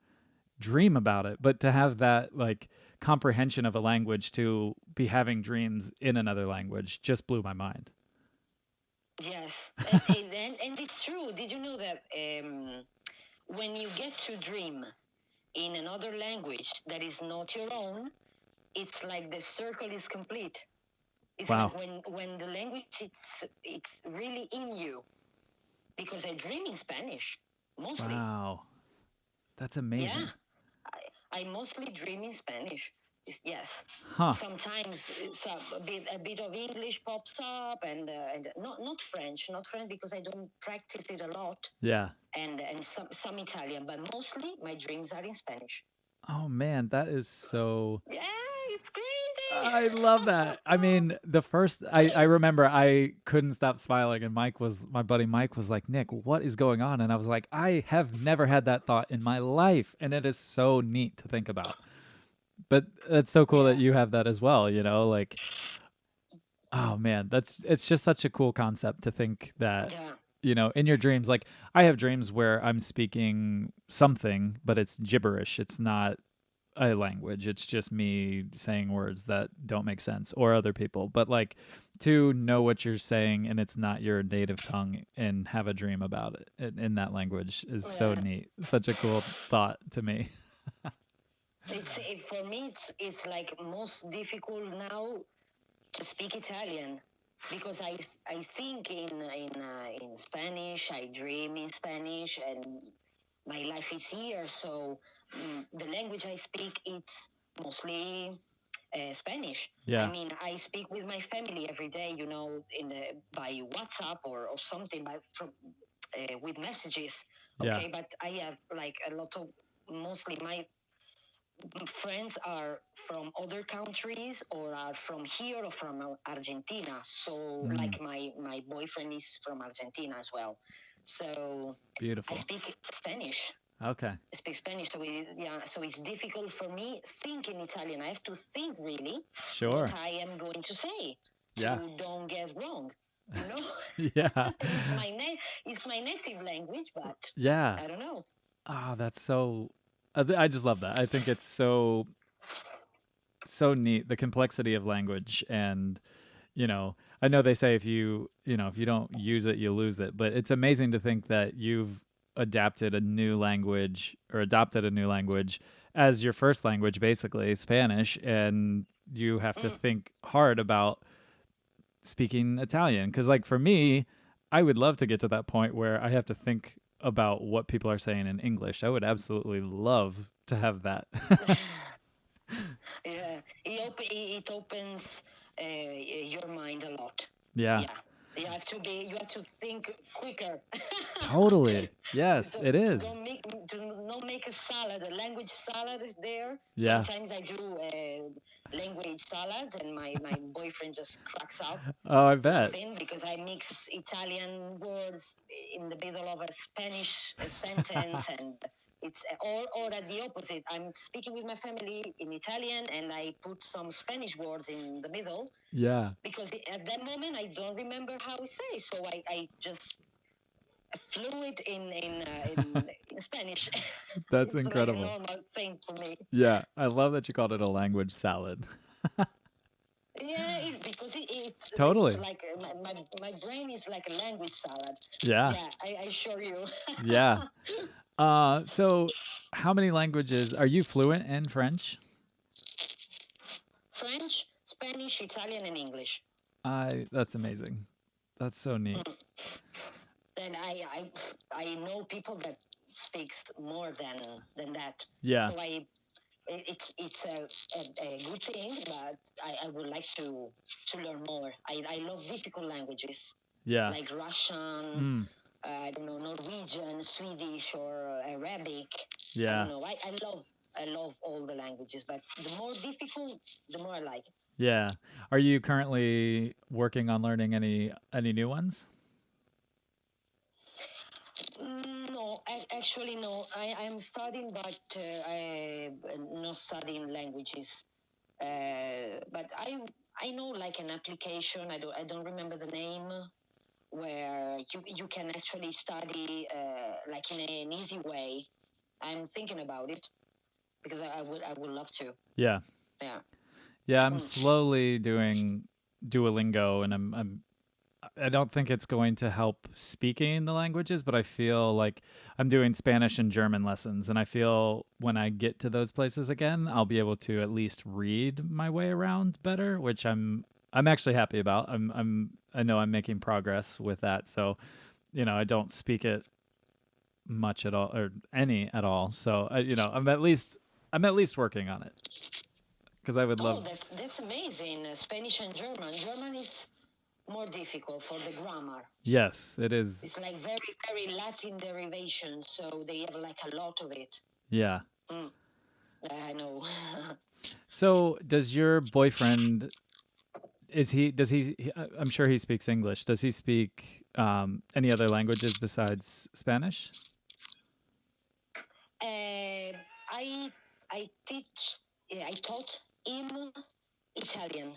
Speaker 1: dream about it. But to have that like comprehension of a language to be having dreams in another language just blew my mind.
Speaker 2: Yes, and it's true. Did you know that when you get to dream in another language that is not your own, it's like the circle is complete. It's like
Speaker 1: Wow.
Speaker 2: when the language it's really in you, because I dream in Spanish mostly.
Speaker 1: Wow. That's
Speaker 2: Yeah,
Speaker 1: amazing.
Speaker 2: I mostly dream in Spanish. Yes,
Speaker 1: Huh.
Speaker 2: sometimes a bit of English pops up, and not French, because I don't practice it a lot,
Speaker 1: Yeah.
Speaker 2: and some Italian, but mostly my dreams are in Spanish.
Speaker 1: Oh man, that is so
Speaker 2: Yeah, it's crazy.
Speaker 1: I love that. I mean, the first I remember I couldn't stop smiling and my buddy Mike was like, "Nick, what is going on?" And I was like, "I have never had that thought in my life." And it is so neat to think about. But it's so cool that
Speaker 2: Yeah,
Speaker 1: you have that as well, like oh man, it's just such a cool concept to think that
Speaker 2: yeah,
Speaker 1: in your dreams, like I have dreams where I'm speaking something, but it's gibberish. It's not a language. It's just me saying words that don't make sense or other people. But like to know what you're saying and it's not your native tongue and have a dream about it in that language is so
Speaker 2: yeah.
Speaker 1: neat. Such a cool thought to me.
Speaker 2: For me, it's like most difficult now to speak Italian, because I think in Spanish. I dream in Spanish, and my life is here. So the language I speak, it's mostly Spanish. I
Speaker 1: Yeah.
Speaker 2: mean, I speak with my family every day, by WhatsApp or something, by from with messages.
Speaker 1: Yeah.
Speaker 2: Okay, but I have like a lot of, mostly my friends are from other countries, or are from here, or from Argentina. So,
Speaker 1: Mm,
Speaker 2: like my boyfriend is from Argentina as well. So I
Speaker 1: beautiful.
Speaker 2: speak Spanish.
Speaker 1: Okay.
Speaker 2: I speak Spanish, so it's difficult for me thinking Italian. I have to think really what
Speaker 1: Sure.
Speaker 2: I am going to say to
Speaker 1: Yeah.
Speaker 2: don't get wrong. You know,
Speaker 1: Yeah.
Speaker 2: it's my native language, but
Speaker 1: Yeah.
Speaker 2: I don't know.
Speaker 1: Oh, that's so I just love that. I think it's so neat the complexity of language and I know they say if you don't use it you lose it, but it's amazing to think that you've adopted a new language as your first language, basically Spanish, and you have to
Speaker 2: Mm,
Speaker 1: think hard about speaking Italian, because like for me I would love to get to that point where I have to think about what people are saying in English. I would absolutely love to have that.
Speaker 2: yeah, it opens your mind a lot.
Speaker 1: Yeah,
Speaker 2: Yeah, you have to think quicker.
Speaker 1: totally. Yes,
Speaker 2: So
Speaker 1: it
Speaker 2: to
Speaker 1: is.
Speaker 2: don't make to not make a salad, a language salad there.
Speaker 1: Yeah.
Speaker 2: Sometimes I do language salads, and my boyfriend just cracks up
Speaker 1: Oh, I bet.
Speaker 2: laughing, because I mix Italian words in the middle of a Spanish sentence, and it's or at the opposite. I'm speaking with my family in Italian, and I put some Spanish words in the middle,
Speaker 1: Yeah,
Speaker 2: because at that moment I don't remember how to say. So I just fluent in Spanish.
Speaker 1: that's
Speaker 2: It's like a
Speaker 1: incredible.
Speaker 2: normal thing for me.
Speaker 1: Yeah, I love that you called it a language salad.
Speaker 2: Yeah, because it's
Speaker 1: Totally.
Speaker 2: like my brain is like a language salad.
Speaker 1: Yeah,
Speaker 2: Yeah, I assure you.
Speaker 1: yeah. So how many languages are you fluent in French?
Speaker 2: French, Spanish, Italian, and English.
Speaker 1: That's amazing. That's so neat.
Speaker 2: Mm. Then I know people that speaks more than that.
Speaker 1: Yeah.
Speaker 2: So it's a good thing, but I would like to learn more. I love difficult languages.
Speaker 1: Yeah.
Speaker 2: like Russian,
Speaker 1: Mm.
Speaker 2: I don't know, Norwegian, Swedish, or Arabic. I don't
Speaker 1: Yeah.
Speaker 2: know. I love all the languages, but the more difficult, the more I like.
Speaker 1: Yeah. Are you currently working on learning any new ones?
Speaker 2: No, actually, no. I'm studying, but I'm not studying languages. But I know like an application. I don't remember the name where you can actually study like in an easy way. I'm thinking about it because I would love to.
Speaker 1: Yeah.
Speaker 2: Yeah.
Speaker 1: Yeah, I'm
Speaker 2: Mm.
Speaker 1: slowly doing Duolingo, and I don't think it's going to help speaking the languages, but I feel like I'm doing Spanish and German lessons, and I feel when I get to those places again, I'll be able to at least read my way around better, which I'm actually happy about. I know I'm making progress with that. So, I don't speak it much at all or any at all. So, I'm at least working on it because I would
Speaker 2: Oh,
Speaker 1: love.
Speaker 2: that's amazing. Spanish and German. German is more difficult for the grammar.
Speaker 1: Yes, it is.
Speaker 2: It's like very, very Latin derivation, so they have like a lot of it.
Speaker 1: Yeah.
Speaker 2: Mm, I know.
Speaker 1: So, does your boyfriend I'm sure he speaks English. Does he speak any other languages besides Spanish?
Speaker 2: uh, I I teach. I taught him Italian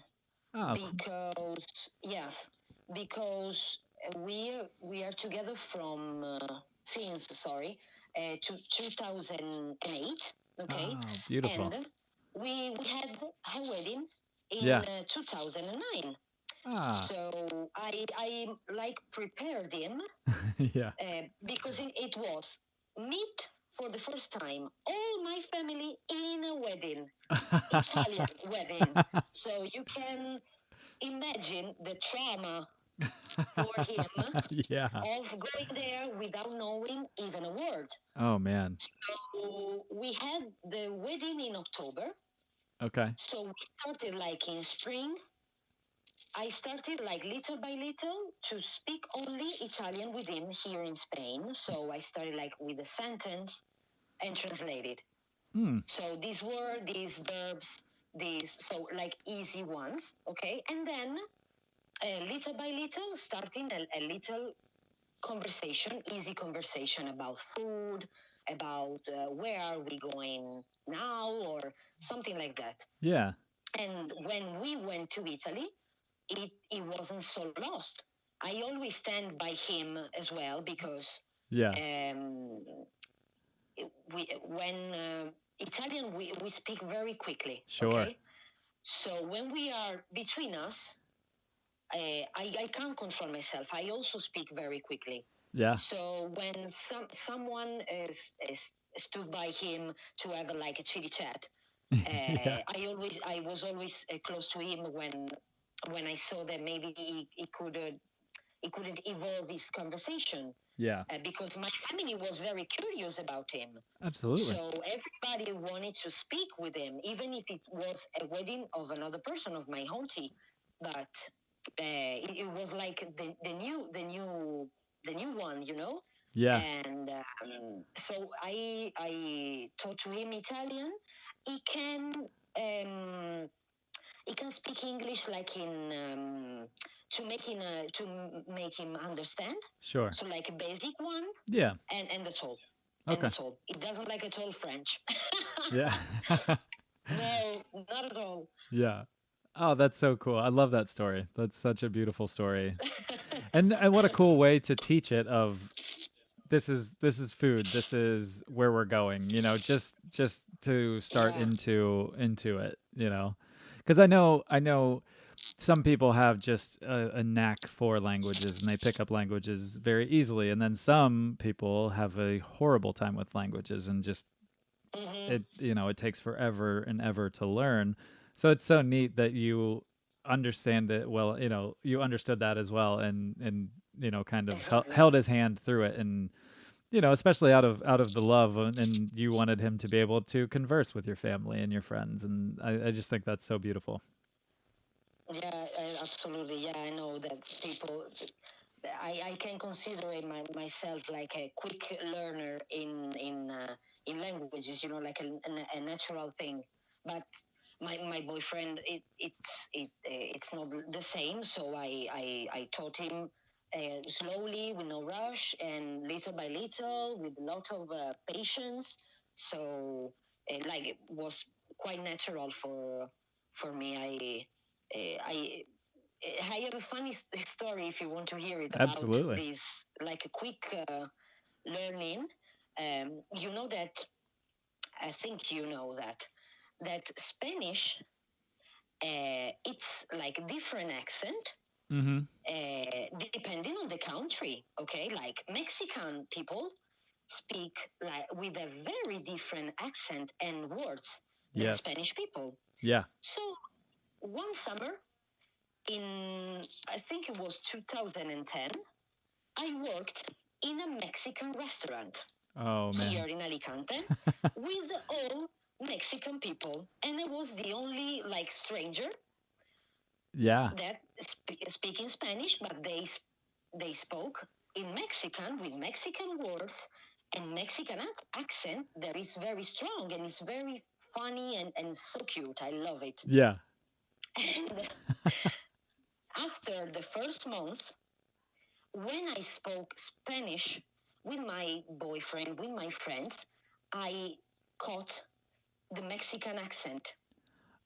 Speaker 1: Oh, cool.
Speaker 2: because yes, because we are together from since to 2008. Okay,
Speaker 1: Oh, beautiful.
Speaker 2: and we had a wedding in
Speaker 1: Yeah.
Speaker 2: 2009.
Speaker 1: Ah.
Speaker 2: So I like prepared him
Speaker 1: Yeah.
Speaker 2: because it was meet for the first time all my family in a wedding, Italian wedding. So you can imagine the trauma for him
Speaker 1: Yeah.
Speaker 2: of going there without knowing even a word.
Speaker 1: Oh man.
Speaker 2: So we had the wedding in October.
Speaker 1: Okay.
Speaker 2: So we started like in spring. I started like little by little to speak only Italian with him here in Spain. So I started like with a sentence and translated.
Speaker 1: Hmm.
Speaker 2: So these verbs, so like easy ones, okay? And then little by little, starting a little conversation, easy conversation about food, about where are we going now, or something like that.
Speaker 1: Yeah.
Speaker 2: And when we went to Italy, it wasn't so lost. I always stand by him as well because
Speaker 1: Yeah.
Speaker 2: um, we when Italian we speak very quickly.
Speaker 1: Sure.
Speaker 2: Okay, so when we are between us, I can't control myself. I also speak very quickly.
Speaker 1: Yeah.
Speaker 2: So when someone is stood by him to have like a chitty chat,
Speaker 1: Yeah.
Speaker 2: I was always close to him when I saw that maybe he couldn't evolve his conversation
Speaker 1: Yeah.
Speaker 2: because my family was very curious about him.
Speaker 1: Absolutely.
Speaker 2: So everybody wanted to speak with him, even if it was a wedding of another person of my auntie. But it was like the new one, you know.
Speaker 1: Yeah.
Speaker 2: And so I taught to him Italian. He can um, he can speak English like in to make him understand.
Speaker 1: Sure.
Speaker 2: So like a basic one,
Speaker 1: Yeah.
Speaker 2: and that's all. And
Speaker 1: Okay.
Speaker 2: that's all. It doesn't like at all French.
Speaker 1: Yeah.
Speaker 2: No, not at all.
Speaker 1: Yeah. Oh, that's so cool. I love that story. That's such a beautiful story. And what a cool way to teach it of this is food. This is where we're going, just to start
Speaker 2: Yeah.
Speaker 1: into it, Cuz I know some people have just a knack for languages and they pick up languages very easily, and then some people have a horrible time with languages and just
Speaker 2: Hmm.
Speaker 1: it takes forever and ever to learn. So it's so neat that you understand it well, you understood that as well, and kind of
Speaker 2: Exactly.
Speaker 1: held his hand through it, and especially out of the love, and you wanted him to be able to converse with your family and your friends, and I just think that's so beautiful.
Speaker 2: Yeah, absolutely. Yeah, I know that people. I can consider myself like a quick learner in languages, like a natural thing. But my boyfriend, it's not the same. So I taught him slowly, with no rush, and little by little, with a lot of patience. So like it was quite natural for me. I have a funny story if you want to hear it about
Speaker 1: Absolutely.
Speaker 2: this, like a quick learning. You know that I think you know that Spanish, it's like different accent
Speaker 1: Mm-hmm.
Speaker 2: depending on the country. Okay, like Mexican people speak like with a very different accent and words than
Speaker 1: Yes.
Speaker 2: Spanish people.
Speaker 1: Yeah.
Speaker 2: So one summer in, I think it was 2010, I worked in a Mexican restaurant
Speaker 1: Oh
Speaker 2: here
Speaker 1: man.
Speaker 2: in Alicante with all Mexican people, and I was the only like stranger
Speaker 1: Yeah.
Speaker 2: that speaking Spanish, but they spoke in Mexican with Mexican words and Mexican accent that is very strong and it's very funny and so cute. I love it.
Speaker 1: Yeah.
Speaker 2: And after the first month, when I spoke Spanish with my boyfriend, with my friends, I caught the Mexican accent.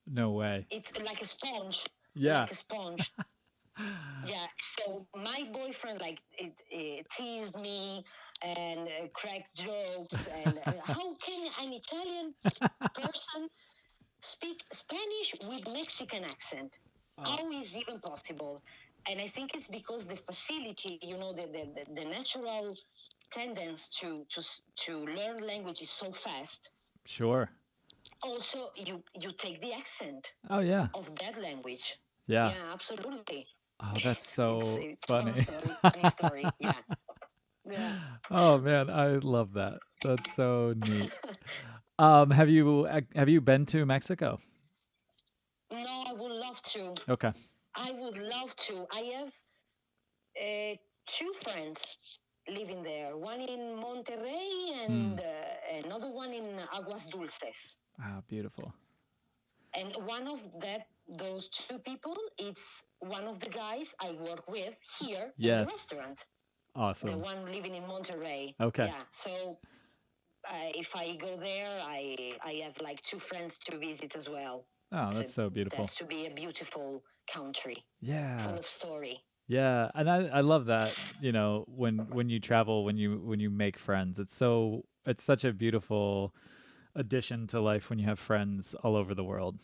Speaker 1: No way.
Speaker 2: It's like a sponge,
Speaker 1: Yeah.
Speaker 2: like a sponge. Yeah. So my boyfriend like teased me and cracked jokes. And how can an Italian person speak Spanish with Mexican accent?
Speaker 1: Oh.
Speaker 2: How is even possible? And I think it's because the facility, the natural tendency to learn language is so fast.
Speaker 1: Sure.
Speaker 2: Also, you take the accent
Speaker 1: Oh yeah.
Speaker 2: of that language.
Speaker 1: Yeah.
Speaker 2: Yeah, absolutely.
Speaker 1: Oh, that's
Speaker 2: it's
Speaker 1: so
Speaker 2: it's a fun
Speaker 1: funny.
Speaker 2: story, funny story. Yeah, yeah.
Speaker 1: Oh man, I love that. That's so neat. Have you been to Mexico?
Speaker 2: No, I would love to.
Speaker 1: Okay.
Speaker 2: I would love to. I have two friends living there. One in Monterrey
Speaker 1: Mm.
Speaker 2: and another one in Aguas Dulces.
Speaker 1: Ah, beautiful.
Speaker 2: And one of those two people, it's one of the guys I work with here in the
Speaker 1: Yes.
Speaker 2: restaurant. The
Speaker 1: Awesome.
Speaker 2: one living in Monterrey.
Speaker 1: Okay.
Speaker 2: Yeah. So if I go there, I have like two friends to visit as well.
Speaker 1: Oh,
Speaker 2: It's
Speaker 1: that's so beautiful.
Speaker 2: that's to be a beautiful country, full
Speaker 1: Yeah.
Speaker 2: of story.
Speaker 1: Yeah, and I love that, when you travel, when you make friends. It's such a beautiful addition to life when you have friends all over the world.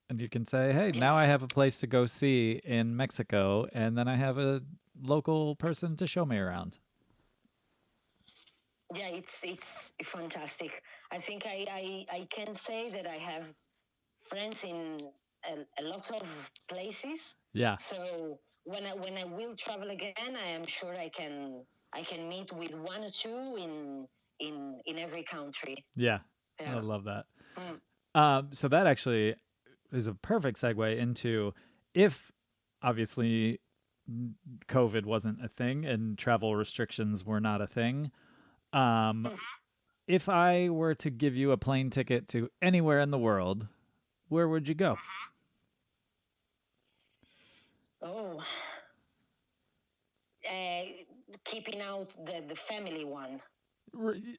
Speaker 1: And you can say, "Hey, now I
Speaker 2: Yes.
Speaker 1: have a place to go see in Mexico, and then I have a local person to show me around."
Speaker 2: Yeah, it's fantastic. I think I can say that I have friends in a lot of places.
Speaker 1: Yeah.
Speaker 2: So when I will travel again, I am sure I can meet with one or two in every country.
Speaker 1: Yeah. I
Speaker 2: Yeah.
Speaker 1: love that.
Speaker 2: Mm.
Speaker 1: So that actually is a perfect segue into, if obviously COVID wasn't a thing and travel restrictions were not a thing. Um, if I were to give you a plane ticket to anywhere in the world, where would you go?
Speaker 2: Oh, uh, keeping out the family one.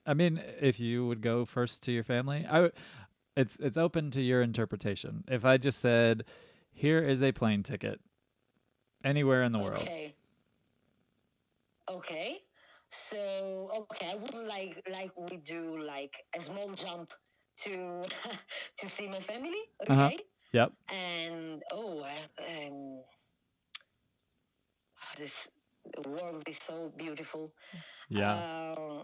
Speaker 1: I mean, if you would go first to your family, it's open to your interpretation. If I just said, "Here is a plane ticket anywhere in the world."
Speaker 2: Okay. Okay. So okay, I would like we do like a small jump to to see my family.
Speaker 1: Uh-huh.
Speaker 2: Okay.
Speaker 1: Yep.
Speaker 2: And this world is so beautiful.
Speaker 1: Yeah.
Speaker 2: Uh,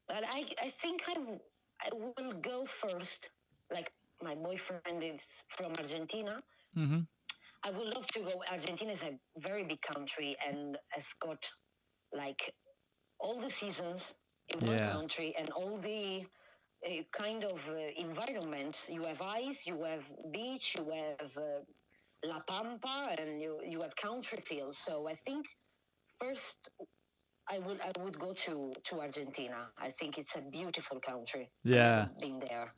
Speaker 2: but I think I will go first. Like my boyfriend is from Argentina.
Speaker 1: Mhm.
Speaker 2: I would love to go. Argentina is a very big country and has got like all the seasons in one
Speaker 1: Yeah.
Speaker 2: country and all the kind of environment. You have ice, you have beach, you have La Pampa, and you have country fields. So I think first I would go to Argentina. I think it's a beautiful country. I never
Speaker 1: Yeah.
Speaker 2: been there.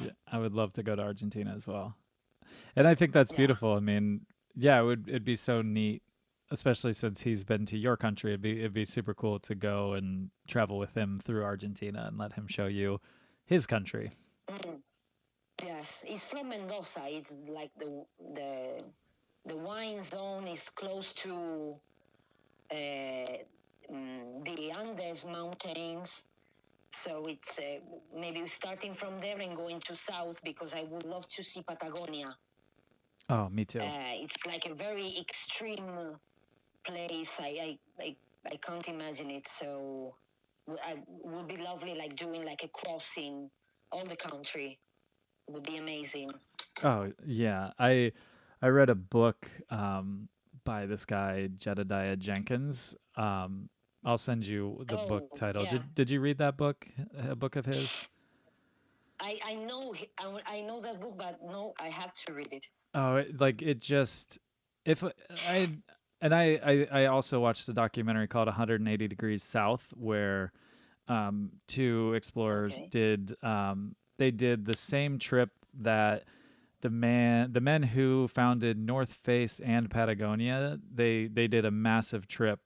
Speaker 1: Yeah, I would love to go to Argentina as well. And I think that's
Speaker 2: Yeah.
Speaker 1: beautiful. I mean, yeah, it'd be so neat, especially since he's been to your country. It'd be super cool to go and travel with him through Argentina and let him show you his country.
Speaker 2: Mm, yes, it's from Mendoza. It's like the wine zone is close to the Andes mountains. So it's maybe starting from there and going to south because I would love to see Patagonia.
Speaker 1: Oh, me too.
Speaker 2: It's like a very extreme place. I can't imagine it. So I would be lovely, like doing like a crossing all the country. It would be amazing.
Speaker 1: Oh, yeah. I read a book by this guy Jedediah Jenkins. I'll send you the book
Speaker 2: Oh
Speaker 1: title.
Speaker 2: yeah,
Speaker 1: Did you read that book? A book of his?
Speaker 2: I know I know that book, but no, I have to read it.
Speaker 1: Oh, like it just if I and I also watched the documentary called 180 Degrees South where two explorers
Speaker 2: Okay.
Speaker 1: did they did the same trip that the men who founded North Face and Patagonia, they did a massive trip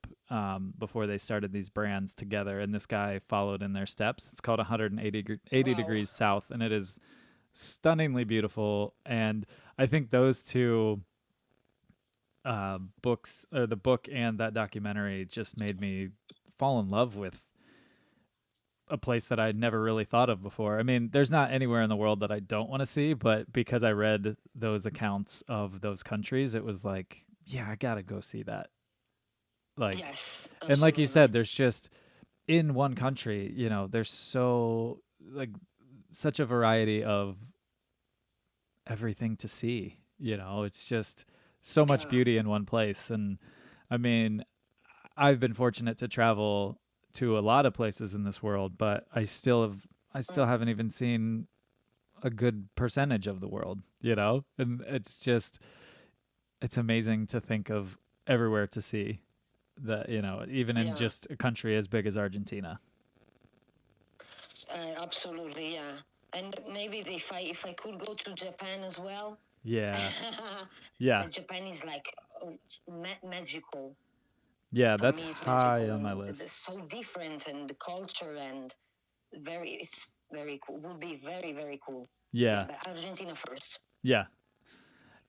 Speaker 1: before they started these brands together, and this guy followed in their steps. It's called 180
Speaker 2: Wow.
Speaker 1: Degrees South, and it is stunningly beautiful. And I think those two books, or the book and that documentary, just made me fall in love with a place that I'd never really thought of before. I mean, there's not anywhere in the world that I don't want to see, but because I read those accounts of those countries, it was like, yeah, I got to go see that. Like,
Speaker 2: Yes,
Speaker 1: and like you said,
Speaker 2: absolutely.
Speaker 1: there's just in one country, there's so like such a variety of everything to see. It's just so much
Speaker 2: Yeah.
Speaker 1: beauty in one place. And I mean, I've been fortunate to travel to a lot of places in this world, but I still
Speaker 2: Mm,
Speaker 1: haven't even seen a good percentage of the world, And it's amazing to think of everywhere to see that, even in
Speaker 2: yeah.
Speaker 1: just a country as big as Argentina.
Speaker 2: Absolutely. Yeah. And maybe if I could go to Japan as well.
Speaker 1: Yeah. Yeah.
Speaker 2: Japan is like magical.
Speaker 1: Yeah,
Speaker 2: For
Speaker 1: that's
Speaker 2: me, it's
Speaker 1: high
Speaker 2: magical
Speaker 1: on my
Speaker 2: and it's
Speaker 1: list.
Speaker 2: so different, and the culture and it's very cool. Would be very very cool. Yeah,
Speaker 1: Yeah.
Speaker 2: but Argentina first.
Speaker 1: Yeah.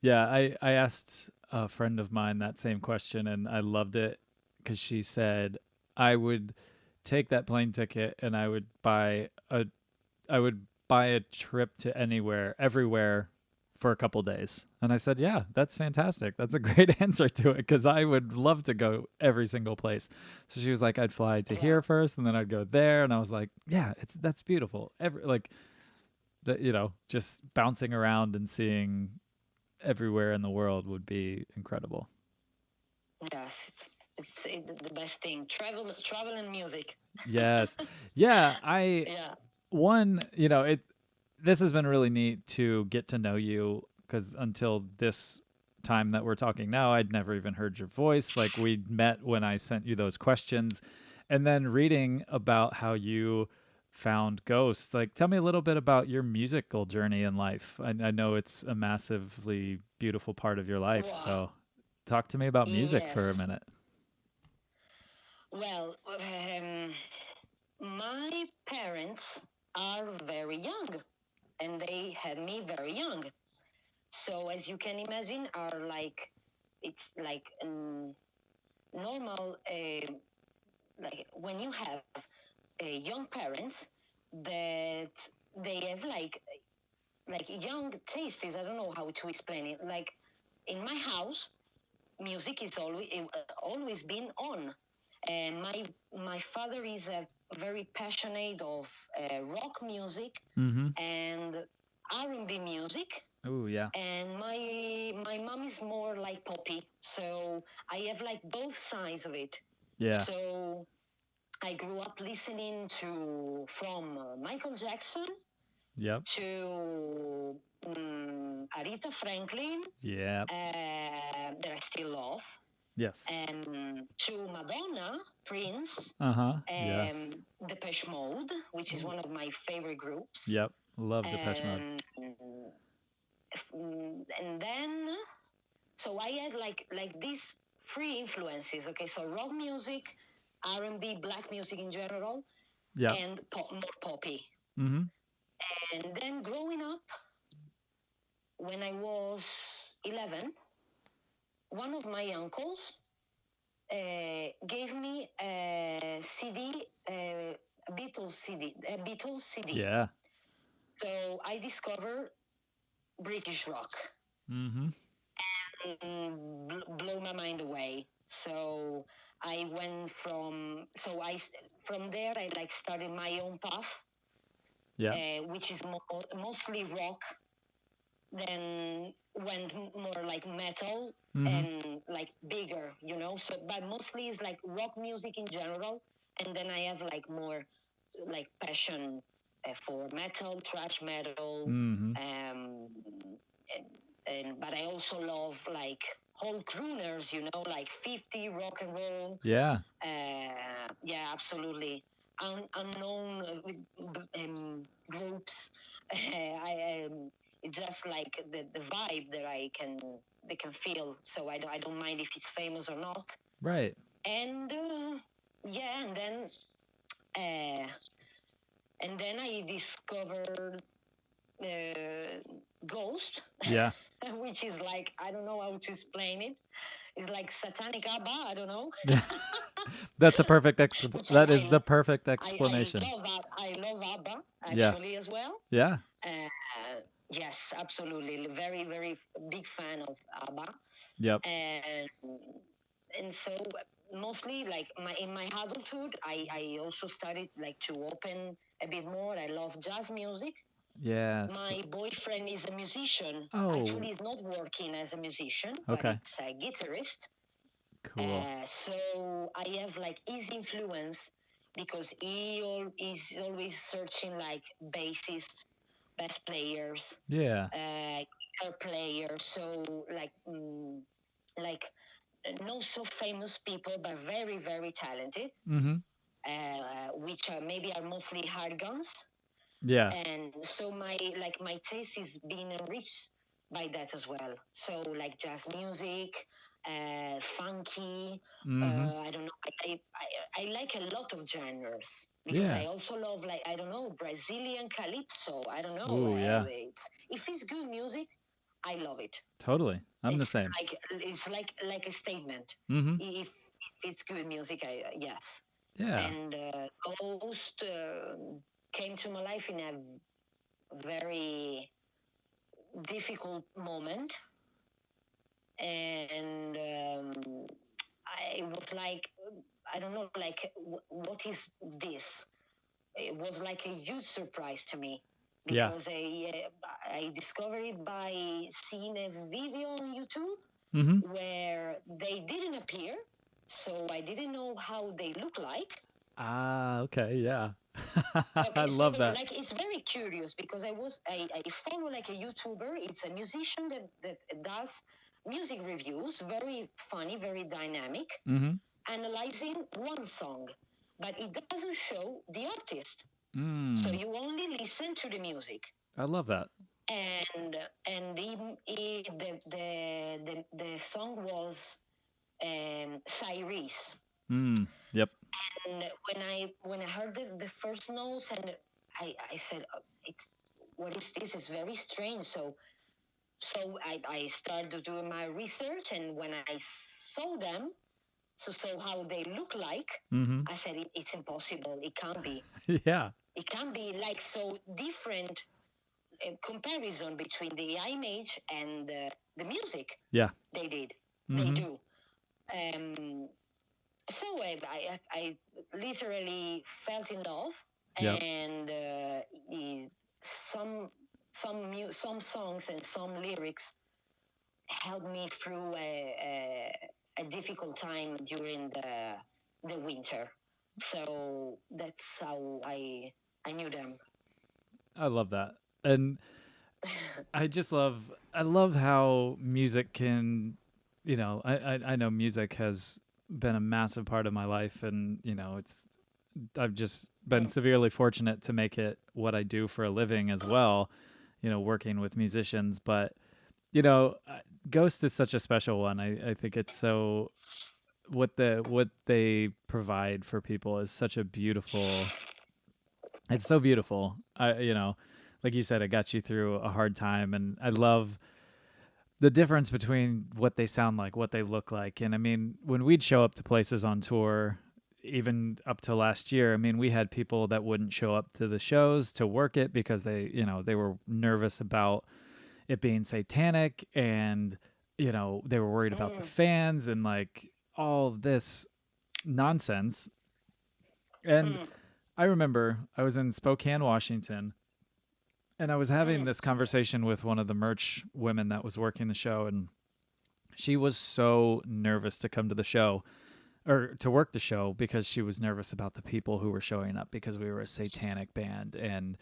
Speaker 1: Yeah, I asked a friend of mine that same question, and I loved it because she said I would take that plane ticket and I would buy a trip to anywhere, everywhere for a couple days. And I said, "Yeah, that's fantastic. That's a great answer to it because I would love to go every single place." So she was like, "I'd fly to
Speaker 2: Yeah.
Speaker 1: here first, and then I'd go there." And I was like, "Yeah, that's beautiful. Just bouncing around and seeing everywhere in the world would be incredible."
Speaker 2: Yes. It's the best thing. Travel and music.
Speaker 1: Yes. Yeah, I
Speaker 2: Yeah.
Speaker 1: one, you know, it this has been really neat to get to know you cuz until this time that we're talking now, I'd never even heard your voice. Like we met when I sent you those questions and then reading about how you found ghosts. Like tell me a little bit about your musical journey in life. I know it's a massively beautiful part of your life.
Speaker 2: Wow.
Speaker 1: So talk to me about music for a
Speaker 2: Yes.
Speaker 1: minute.
Speaker 2: Well, my parents are very young, and they had me very young. So as you can imagine, are like it's like normal. Like when you have young parents that they have like young tastes. I don't know how to explain it. Like in my house, music is always been on. And my father is a very passionate of rock music
Speaker 1: Mhm.
Speaker 2: and R&B music,
Speaker 1: Oh, yeah.
Speaker 2: and my mom is more like poppy. So I have like both sides of it.
Speaker 1: Yeah.
Speaker 2: So I grew up listening to from Michael Jackson
Speaker 1: Yep.
Speaker 2: to Aretha Franklin,
Speaker 1: Yeah.
Speaker 2: that I still love,
Speaker 1: Yes.
Speaker 2: to Madonna, Prince,
Speaker 1: Yes.
Speaker 2: Depeche Mode, which is one of my favorite groups.
Speaker 1: Yep. Love Depeche Mode.
Speaker 2: And then, so I had like these three influences. Okay, so rock music, R&B, black music in general,
Speaker 1: Yeah.
Speaker 2: and more poppy.
Speaker 1: Mm-hmm.
Speaker 2: And then growing up, when I was 11, one of my uncles gave me a CD, a Beatles CD.
Speaker 1: Yeah.
Speaker 2: So I discovered British rock.
Speaker 1: Mm-hmm.
Speaker 2: Blow my mind away. So I went from there I like started my own path,
Speaker 1: Yeah.
Speaker 2: which is mostly rock. Then went more like metal and like bigger, So, but mostly it's like rock music in general, and then I have like more like passion for metal, thrash metal,
Speaker 1: Mm-hmm.
Speaker 2: And but I also love like whole crooners, like 50 rock and roll.
Speaker 1: Yeah.
Speaker 2: Yeah, absolutely. Unknown groups. I It's just like the vibe that they can feel. So I don't mind if it's famous or not.
Speaker 1: Right.
Speaker 2: And yeah, uh, and then I discovered Ghost.
Speaker 1: Yeah.
Speaker 2: Which is like, I don't know how to explain it. It's like satanic ABBA. I don't know.
Speaker 1: That's a perfect that is the perfect
Speaker 2: I
Speaker 1: explanation.
Speaker 2: I love ABBA
Speaker 1: Yeah.
Speaker 2: actually as well.
Speaker 1: Yeah.
Speaker 2: Yes, absolutely. Very, very big fan of ABBA.
Speaker 1: Yep.
Speaker 2: And so mostly like in my adulthood, I also started like to open a bit more. I love jazz music.
Speaker 1: Yes.
Speaker 2: My boyfriend is a musician.
Speaker 1: Oh.
Speaker 2: Actually, he's not working as a musician,
Speaker 1: Okay.
Speaker 2: but it's a guitarist.
Speaker 1: Cool.
Speaker 2: So I have like his influence because is always searching like bassists, bass players,
Speaker 1: Yeah.
Speaker 2: guitar players. So like not so famous people, but very, very talented,
Speaker 1: Mm-hmm.
Speaker 2: which maybe are mostly hard guns.
Speaker 1: Yeah.
Speaker 2: And so my taste is being enriched by that as well. So like jazz music, funky. I don't know. I like a lot of genres because
Speaker 1: Yeah.
Speaker 2: I also love like, I don't know, Brazilian calypso. I don't know.
Speaker 1: Ooh, yeah.
Speaker 2: If it's good music, I love it.
Speaker 1: Totally. I'm the same.
Speaker 2: It's like a statement.
Speaker 1: Mm-hmm.
Speaker 2: If it's good music, yes.
Speaker 1: Yeah.
Speaker 2: And Ghost came to my life in a very difficult moment, and I was like, I don't know, like what is this? It was like a huge surprise to me because I discovered it by seeing a video on YouTube where they didn't appear, so I didn't know how they look like.
Speaker 1: Ah, okay, yeah.
Speaker 2: Okay,
Speaker 1: I love that.
Speaker 2: Like it's very curious because I follow like a YouTuber. It's a musician that does music reviews, very funny, very dynamic, analyzing one song, but it doesn't show the artist. So you only listen to the music.
Speaker 1: I love that.
Speaker 2: And the song was Cyrus.
Speaker 1: Yep.
Speaker 2: And when I heard the first notes, and I said, what is this? It's very strange. So I started doing my research, and when I saw them, so how they look like, I said it's impossible. It can't be.
Speaker 1: Yeah.
Speaker 2: It can't be like so different comparison between the image and the music.
Speaker 1: Yeah.
Speaker 2: They did. They do. So I literally fell in love, and some songs and some lyrics helped me through a difficult time during the winter. So that's how I knew them.
Speaker 1: I love that. And I love how music can, I know music has been a massive part of my life, and I've just been severely fortunate to make it what I do for a living as well, working with musicians. But Ghost is such a special one. I think it's so what they provide for people is such a beautiful. It's so beautiful. Like you said, it got you through a hard time, and I love the difference between what they sound like, what they look like. And I mean, when we'd show up to places on tour, even up to last year, I mean, we had people that wouldn't show up to the shows to work it because they were nervous about it being satanic, and they were worried about the fans and like all of this nonsense. And I remember I was in Spokane, Washington, and I was having this conversation with one of the merch women that was working the show, and she was so nervous to come to the show or to work the show because she was nervous about the people who were showing up because we were a satanic band, and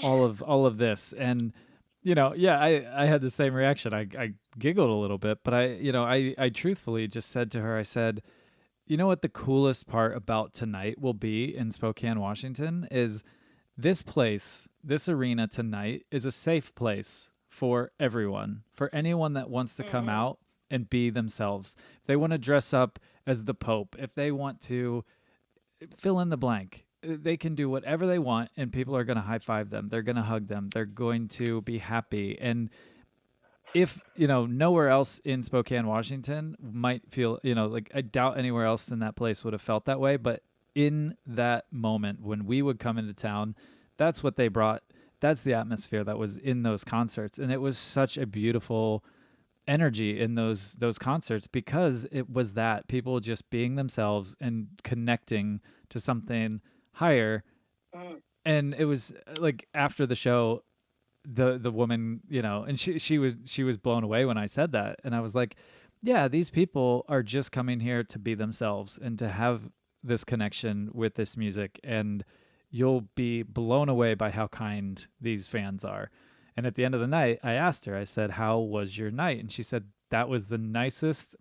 Speaker 1: all of this. And yeah, I had the same reaction. I giggled a little bit, but I truthfully just said to her, I said, you know what the coolest part about tonight will be in Spokane, Washington, is this place, this arena tonight is a safe place for everyone, for anyone that wants to come out and be themselves. If they want to dress up as the Pope, if they want to fill in the blank, they can do whatever they want, and people are going to high five them. They're going to hug them. They're going to be happy. And if, nowhere else in Spokane, Washington might feel, like I doubt anywhere else in that place would have felt that way. But in that moment when we would come into town, that's what they brought. That's the atmosphere that was in those concerts. And it was such a beautiful energy in those concerts because it was that people just being themselves and connecting to something higher. And it was like after the show, the woman, and she was blown away when I said that. And I was like, yeah, these people are just coming here to be themselves and to have this connection with this music, and you'll be blown away by how kind these fans are. And at the end of the night, I asked her, I said, how was your night? And she said, that was the nicest,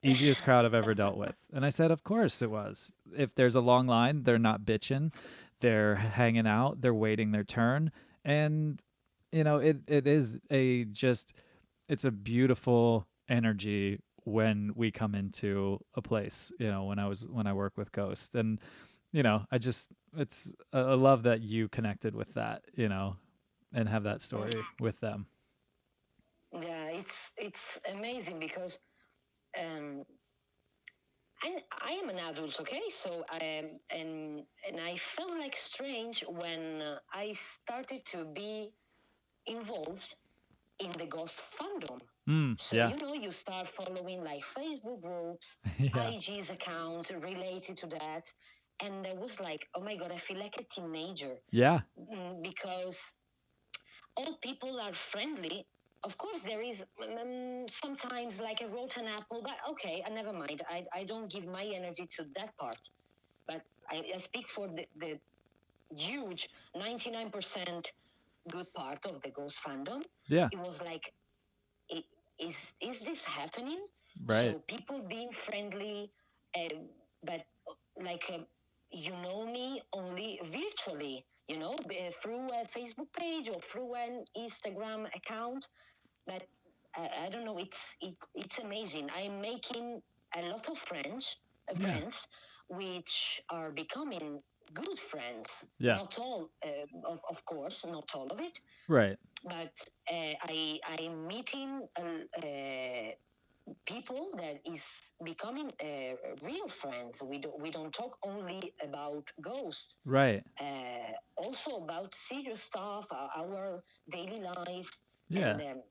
Speaker 1: easiest crowd I've ever dealt with. And I said, of course it was. If there's a long line, they're not bitching. They're hanging out. They're waiting their turn. And, it is it's a beautiful energy when we come into a place, when I work with Ghost. And, I love that you connected with that, and have that story with them.
Speaker 2: Yeah, it's amazing because um, I am an adult, okay? So and I felt like strange when I started to be involved in the Ghost fandom. So
Speaker 1: Yeah.
Speaker 2: you start following like Facebook groups,
Speaker 1: Yeah.
Speaker 2: IG's accounts related to that, and I was like, oh my god, I feel like a teenager.
Speaker 1: Yeah.
Speaker 2: Because all people are friendly. Of course, there is sometimes like a rotten apple, but okay, never mind. I don't give my energy to that part. But I speak for the huge 99% good part of the Ghost fandom.
Speaker 1: Yeah.
Speaker 2: It was like, is this happening?
Speaker 1: Right.
Speaker 2: So people being friendly, but like me only virtually, through a Facebook page or through an Instagram account. But I don't know. It's amazing. I'm making a lot of friends, which are becoming good friends.
Speaker 1: Yeah.
Speaker 2: Not all, of course, not all of it.
Speaker 1: Right.
Speaker 2: But I'm meeting people that is becoming real friends. We don't talk only about ghosts.
Speaker 1: Right.
Speaker 2: Also about serious stuff, our daily life.
Speaker 1: Yeah.
Speaker 2: And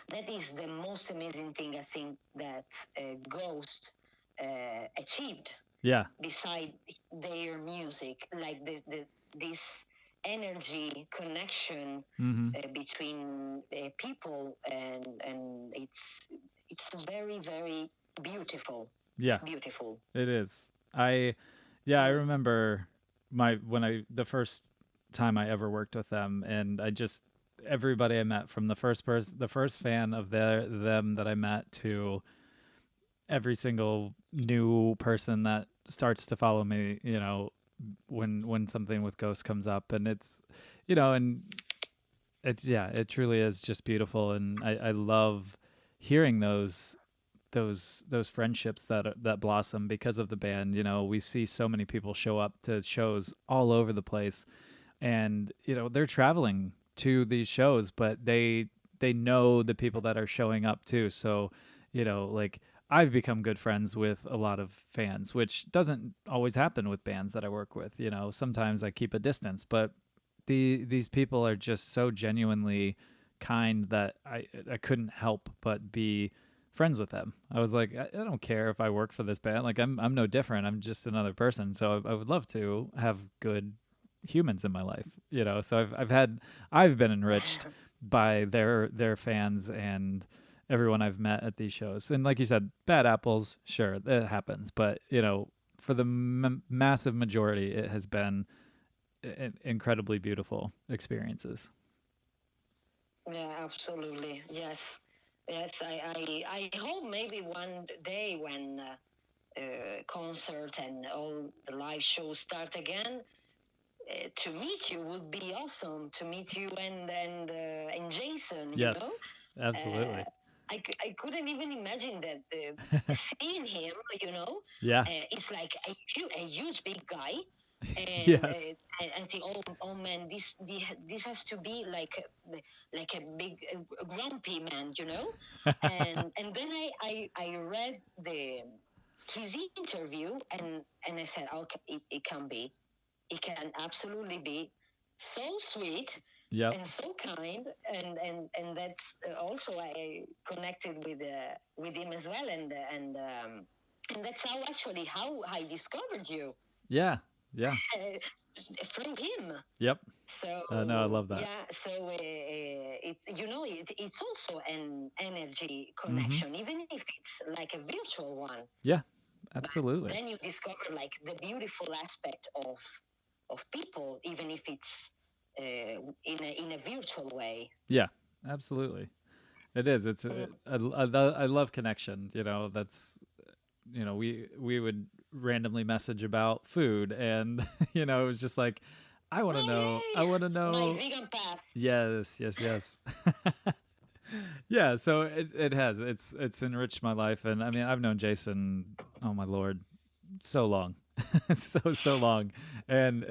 Speaker 2: that is the most amazing thing I think that Ghost achieved.
Speaker 1: Yeah.
Speaker 2: Beside their music, like this energy connection between people, and it's very, very beautiful.
Speaker 1: Yeah.
Speaker 2: It's beautiful.
Speaker 1: It is. I remember the first time I ever worked with them, and everybody I met, from the first fan of them that I met to every single new person that starts to follow me, when something with ghosts comes up, and and it's yeah, it truly is just beautiful, and I love hearing those friendships that blossom because of the band. We see so many people show up to shows all over the place, and they're traveling to these shows, but they know the people that are showing up too. So, like I've become good friends with a lot of fans, which doesn't always happen with bands that I work with. Sometimes I keep a distance, but these people are just so genuinely kind that I couldn't help but be friends with them. I was like, I don't care if I work for this band. Like I'm no different. I'm just another person. So I would love to have good humans in my life. So I've been enriched by their fans and everyone I've met at these shows. And like you said, bad apples, sure, that happens. But for the massive majority, it has been incredibly beautiful experiences.
Speaker 2: Yeah, absolutely. Yes. Yes, I hope maybe one day when concert and all the live shows start again, to meet you would be awesome. To meet you and Jason,
Speaker 1: Yes,
Speaker 2: uh,
Speaker 1: absolutely.
Speaker 2: I couldn't even imagine that seeing him,
Speaker 1: Yeah.
Speaker 2: it's like a huge big guy, and
Speaker 1: Yes.
Speaker 2: I think, oh man, this has to be like a big grumpy man, and then I read the his interview, and I said, okay, it can be, it can absolutely be so sweet
Speaker 1: Yep.
Speaker 2: and so kind, and that's also I connected with him as well, and that's how I discovered you,
Speaker 1: Yeah. Yeah.
Speaker 2: through him.
Speaker 1: Yep. No, I
Speaker 2: So
Speaker 1: love that.
Speaker 2: yeah, so it's also an energy
Speaker 1: Mm-hmm.
Speaker 2: connection, even if it's like a virtual one.
Speaker 1: Yeah.
Speaker 2: But
Speaker 1: Absolutely.
Speaker 2: then you discover like the beautiful aspect of people, even if it's in a virtual way.
Speaker 1: Yeah. Absolutely. It is. I love connection. That's we would randomly message about food, and it was just like, I want to
Speaker 2: Oh
Speaker 1: know. I want to
Speaker 2: yay! My
Speaker 1: know.
Speaker 2: vegan path.
Speaker 1: Yes. Yes. Yes. Yeah. So it has. It's enriched my life, and I mean, I've known Jason. Oh my lord, so long. So long, and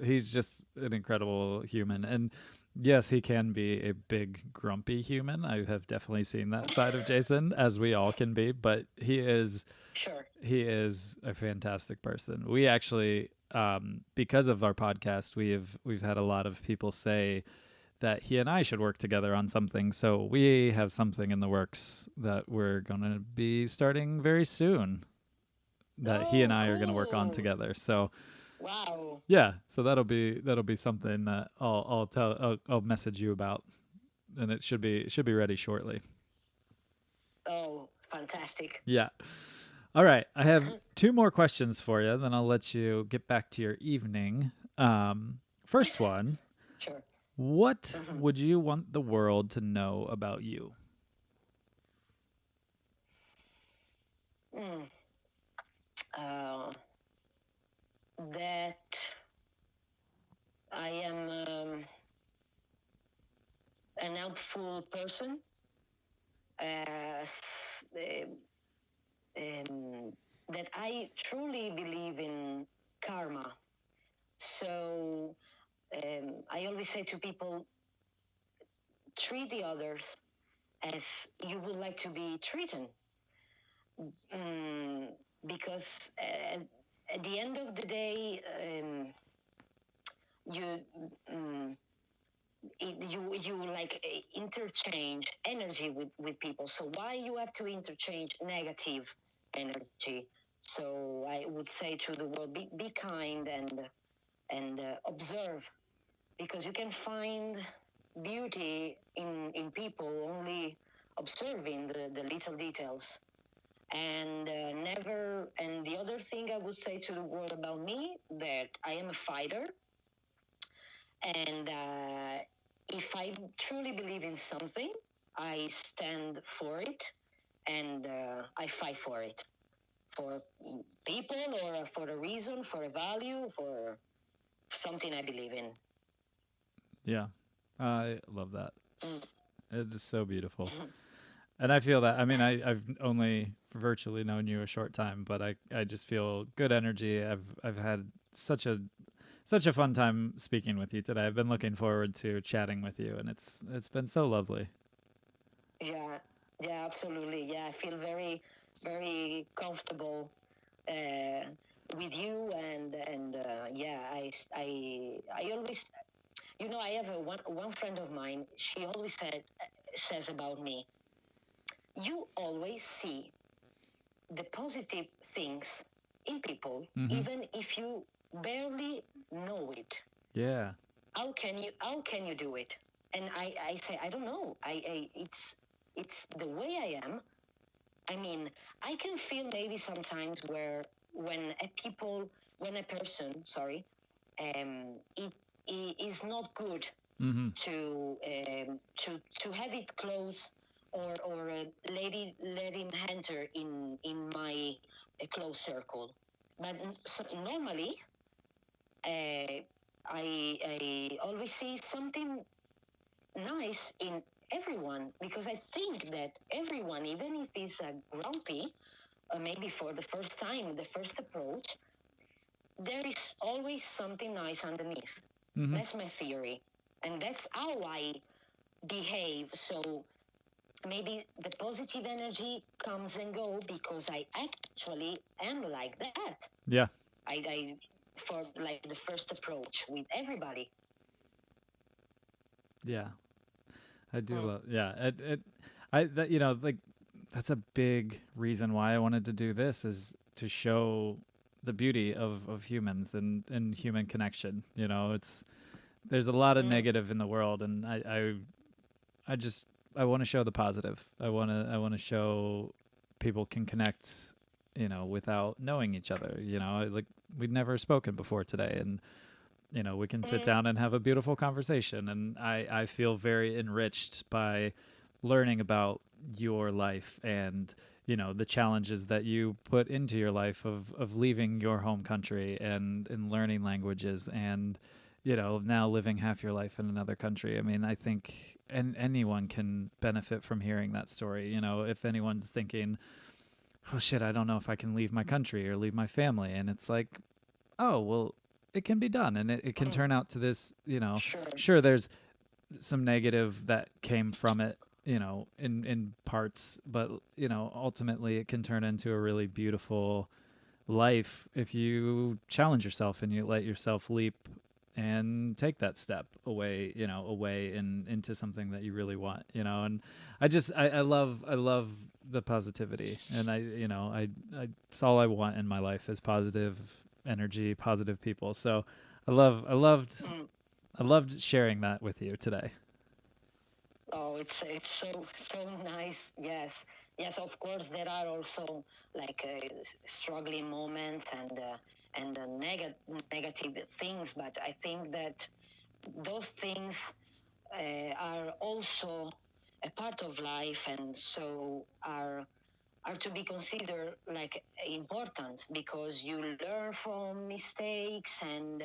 Speaker 1: he's just an incredible human. And yes, he can be a big grumpy human. I have definitely seen that side of Jason, as we all can be, but
Speaker 2: Sure.
Speaker 1: he is a fantastic person. We actually, because of our podcast, we've had a lot of people say that he and I should work together on something. So we have something in the works that we're going to be starting very soon, that he and
Speaker 2: Oh,
Speaker 1: I are going to work on
Speaker 2: cool.
Speaker 1: together. So
Speaker 2: Wow.
Speaker 1: yeah, so that'll be something that I'll message you about, and it should be ready shortly.
Speaker 2: Oh, fantastic.
Speaker 1: Yeah. All right, I have two more questions for you. Then I'll let you get back to your evening. First one:
Speaker 2: Sure.
Speaker 1: what
Speaker 2: Mhm.
Speaker 1: would you want the world to know about you?
Speaker 2: Mm. Uh, that I am an helpful person. That I truly believe in karma. So I always say to people, treat the others as you would like to be treated. Mm, because at the end of the day, you mm, you like interchange energy with people. So why you have to interchange negative energy? So I would say to the world, be kind and observe, because you can find beauty in people only observing the little details, and never. And the other thing I would say to the world about me, that I am a fighter, and if I truly believe in something, I stand for it, and I fight for it, for people, or for a reason, for a value, for something I believe in.
Speaker 1: Yeah, I love that.
Speaker 2: Mm.
Speaker 1: It is so beautiful. And I feel that. I mean, I've only virtually known you a short time, but I just feel good energy. I've had such a fun time speaking with you today. I've been looking forward to chatting with you, and it's been so lovely.
Speaker 2: Yeah, yeah, absolutely. Yeah, I feel very, very comfortable uh, with you, and yeah, I always, I have one friend of mine. She always says about me, you always see the positive things in people,
Speaker 1: Mm-hmm.
Speaker 2: even if you barely know it.
Speaker 1: Yeah.
Speaker 2: How can you do it? And I say, I don't know. It's the way I am. I mean, I can feel maybe sometimes where when a people when a person, sorry, it is not good
Speaker 1: Mm-hmm.
Speaker 2: to have it close, or let him enter in my close circle. But so normally, uh, I always see something nice in everyone, because I think that everyone, even if he's grumpy, maybe for the first time, the first approach, there is always something nice underneath.
Speaker 1: Mm-hmm.
Speaker 2: That's my theory, and that's how I behave. So maybe the positive energy comes and go because I actually am like that.
Speaker 1: Yeah.
Speaker 2: I for like the first approach with everybody.
Speaker 1: Yeah. I do
Speaker 2: Mm.
Speaker 1: love. Yeah. I that like that's a big reason why I wanted to do this is to show the beauty of humans and human connection. It's there's a lot of
Speaker 2: Mm.
Speaker 1: negative in the world, and I just I want to show the positive. I want to show people can connect, without knowing each other. Like we'd never spoken before today, and we can sit
Speaker 2: Mm.
Speaker 1: down and have a beautiful conversation. And I feel very enriched by learning about your life and the challenges that you put into your life of leaving your home country and learning languages and now living half your life in another country. I mean, I think anyone can benefit from hearing that story. If anyone's thinking, oh shit, I don't know if I can leave my country or leave my family, and it's like, oh well, it can be done, and it can
Speaker 2: Mm.
Speaker 1: turn out to this.
Speaker 2: Sure.
Speaker 1: Sure, there's some negative that came from it, in parts, but ultimately it can turn into a really beautiful life if you challenge yourself and you let yourself leap and take that step away, away and into something that you really want, and I love the positivity, and I it's all I want in my life is positive energy, positive people. So
Speaker 2: Mm.
Speaker 1: I loved sharing that with you today.
Speaker 2: Oh, it's so nice. Yes, yes. Of course, there are also like struggling moments and negative things, but I think that those things are also a part of life, and so are to be considered like important, because you learn from mistakes, and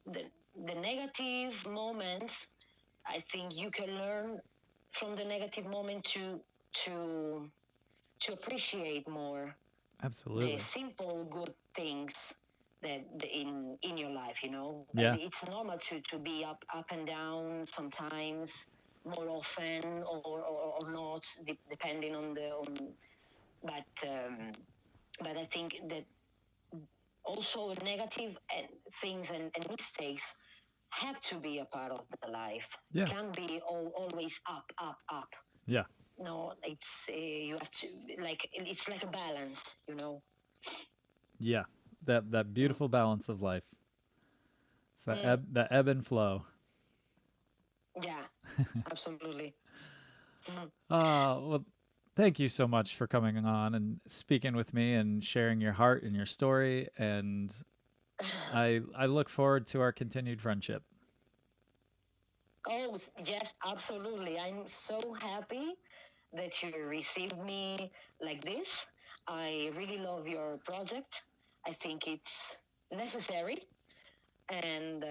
Speaker 2: the the negative moments, I think you can learn from the negative moment to to appreciate more the
Speaker 1: Absolutely.
Speaker 2: simple good things that in your life.
Speaker 1: Yeah.
Speaker 2: It's normal to be up and down sometimes, more often, or not, depending on the on. But I think that also negative things and mistakes have to be a part of the life.
Speaker 1: Yeah.
Speaker 2: Can't be always up, up, up.
Speaker 1: Yeah.
Speaker 2: No, it's you have to, like, it's like a balance.
Speaker 1: Yeah. That
Speaker 2: Mm.
Speaker 1: beautiful balance of life. It's
Speaker 2: Mm.
Speaker 1: that ebb and flow.
Speaker 2: Yeah, absolutely. Mm.
Speaker 1: Well, thank you so much for coming on and speaking with me and sharing your heart and your story. And I look forward to our continued friendship.
Speaker 2: Oh, yes, absolutely. I'm so happy that you received me like this. I really love your project. I think it's necessary, and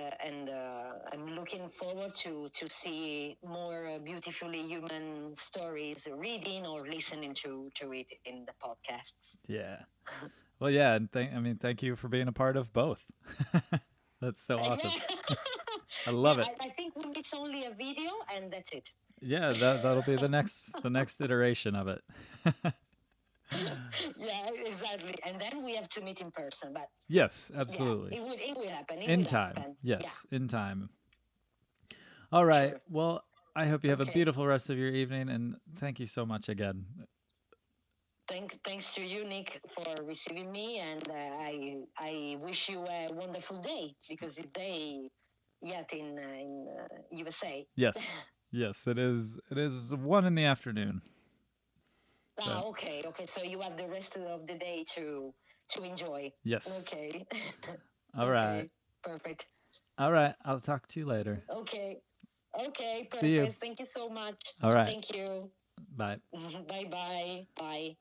Speaker 2: I'm looking forward to see more beautifully human stories, reading or listening to it in the podcasts.
Speaker 1: Yeah. Well, yeah, and thank you for being a part of both. That's so awesome.
Speaker 2: Yeah,
Speaker 1: I
Speaker 2: yeah.
Speaker 1: love it.
Speaker 2: I think it's only a video, and that's it.
Speaker 1: Yeah, that'll be the next iteration of it.
Speaker 2: Yeah, exactly. And then we have to meet in person. But
Speaker 1: Yes,
Speaker 2: yeah,
Speaker 1: absolutely.
Speaker 2: it will happen. It
Speaker 1: In
Speaker 2: will
Speaker 1: time.
Speaker 2: happen.
Speaker 1: Yes,
Speaker 2: Yeah,
Speaker 1: in time. All right.
Speaker 2: sure.
Speaker 1: Well, I hope you have a
Speaker 2: Okay.
Speaker 1: beautiful rest of your evening, and thank you so much again.
Speaker 2: Thanks to you, Nick, for receiving me, and I wish you a wonderful day because it's day yet in USA.
Speaker 1: Yes. Yes, it is. It is 1 in the afternoon.
Speaker 2: Ah,
Speaker 1: So,
Speaker 2: okay, okay. So you have the rest of the day to enjoy.
Speaker 1: yes.
Speaker 2: Okay.
Speaker 1: All right.
Speaker 2: Okay. Perfect.
Speaker 1: All right. I'll talk to you later.
Speaker 2: Okay. Okay.
Speaker 1: See you.
Speaker 2: Perfect. Thank you so much.
Speaker 1: All right.
Speaker 2: Thank you.
Speaker 1: Bye.
Speaker 2: Bye bye. Bye.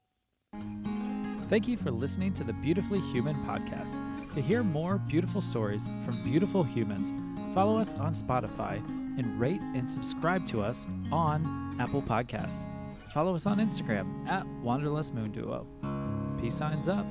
Speaker 1: Thank you for listening to the Beautifully Human podcast. To hear more beautiful stories from beautiful humans, follow us on Spotify and rate and subscribe to us on Apple Podcasts. Follow us on Instagram at Wanderlust Moon Duo. Peace signs up.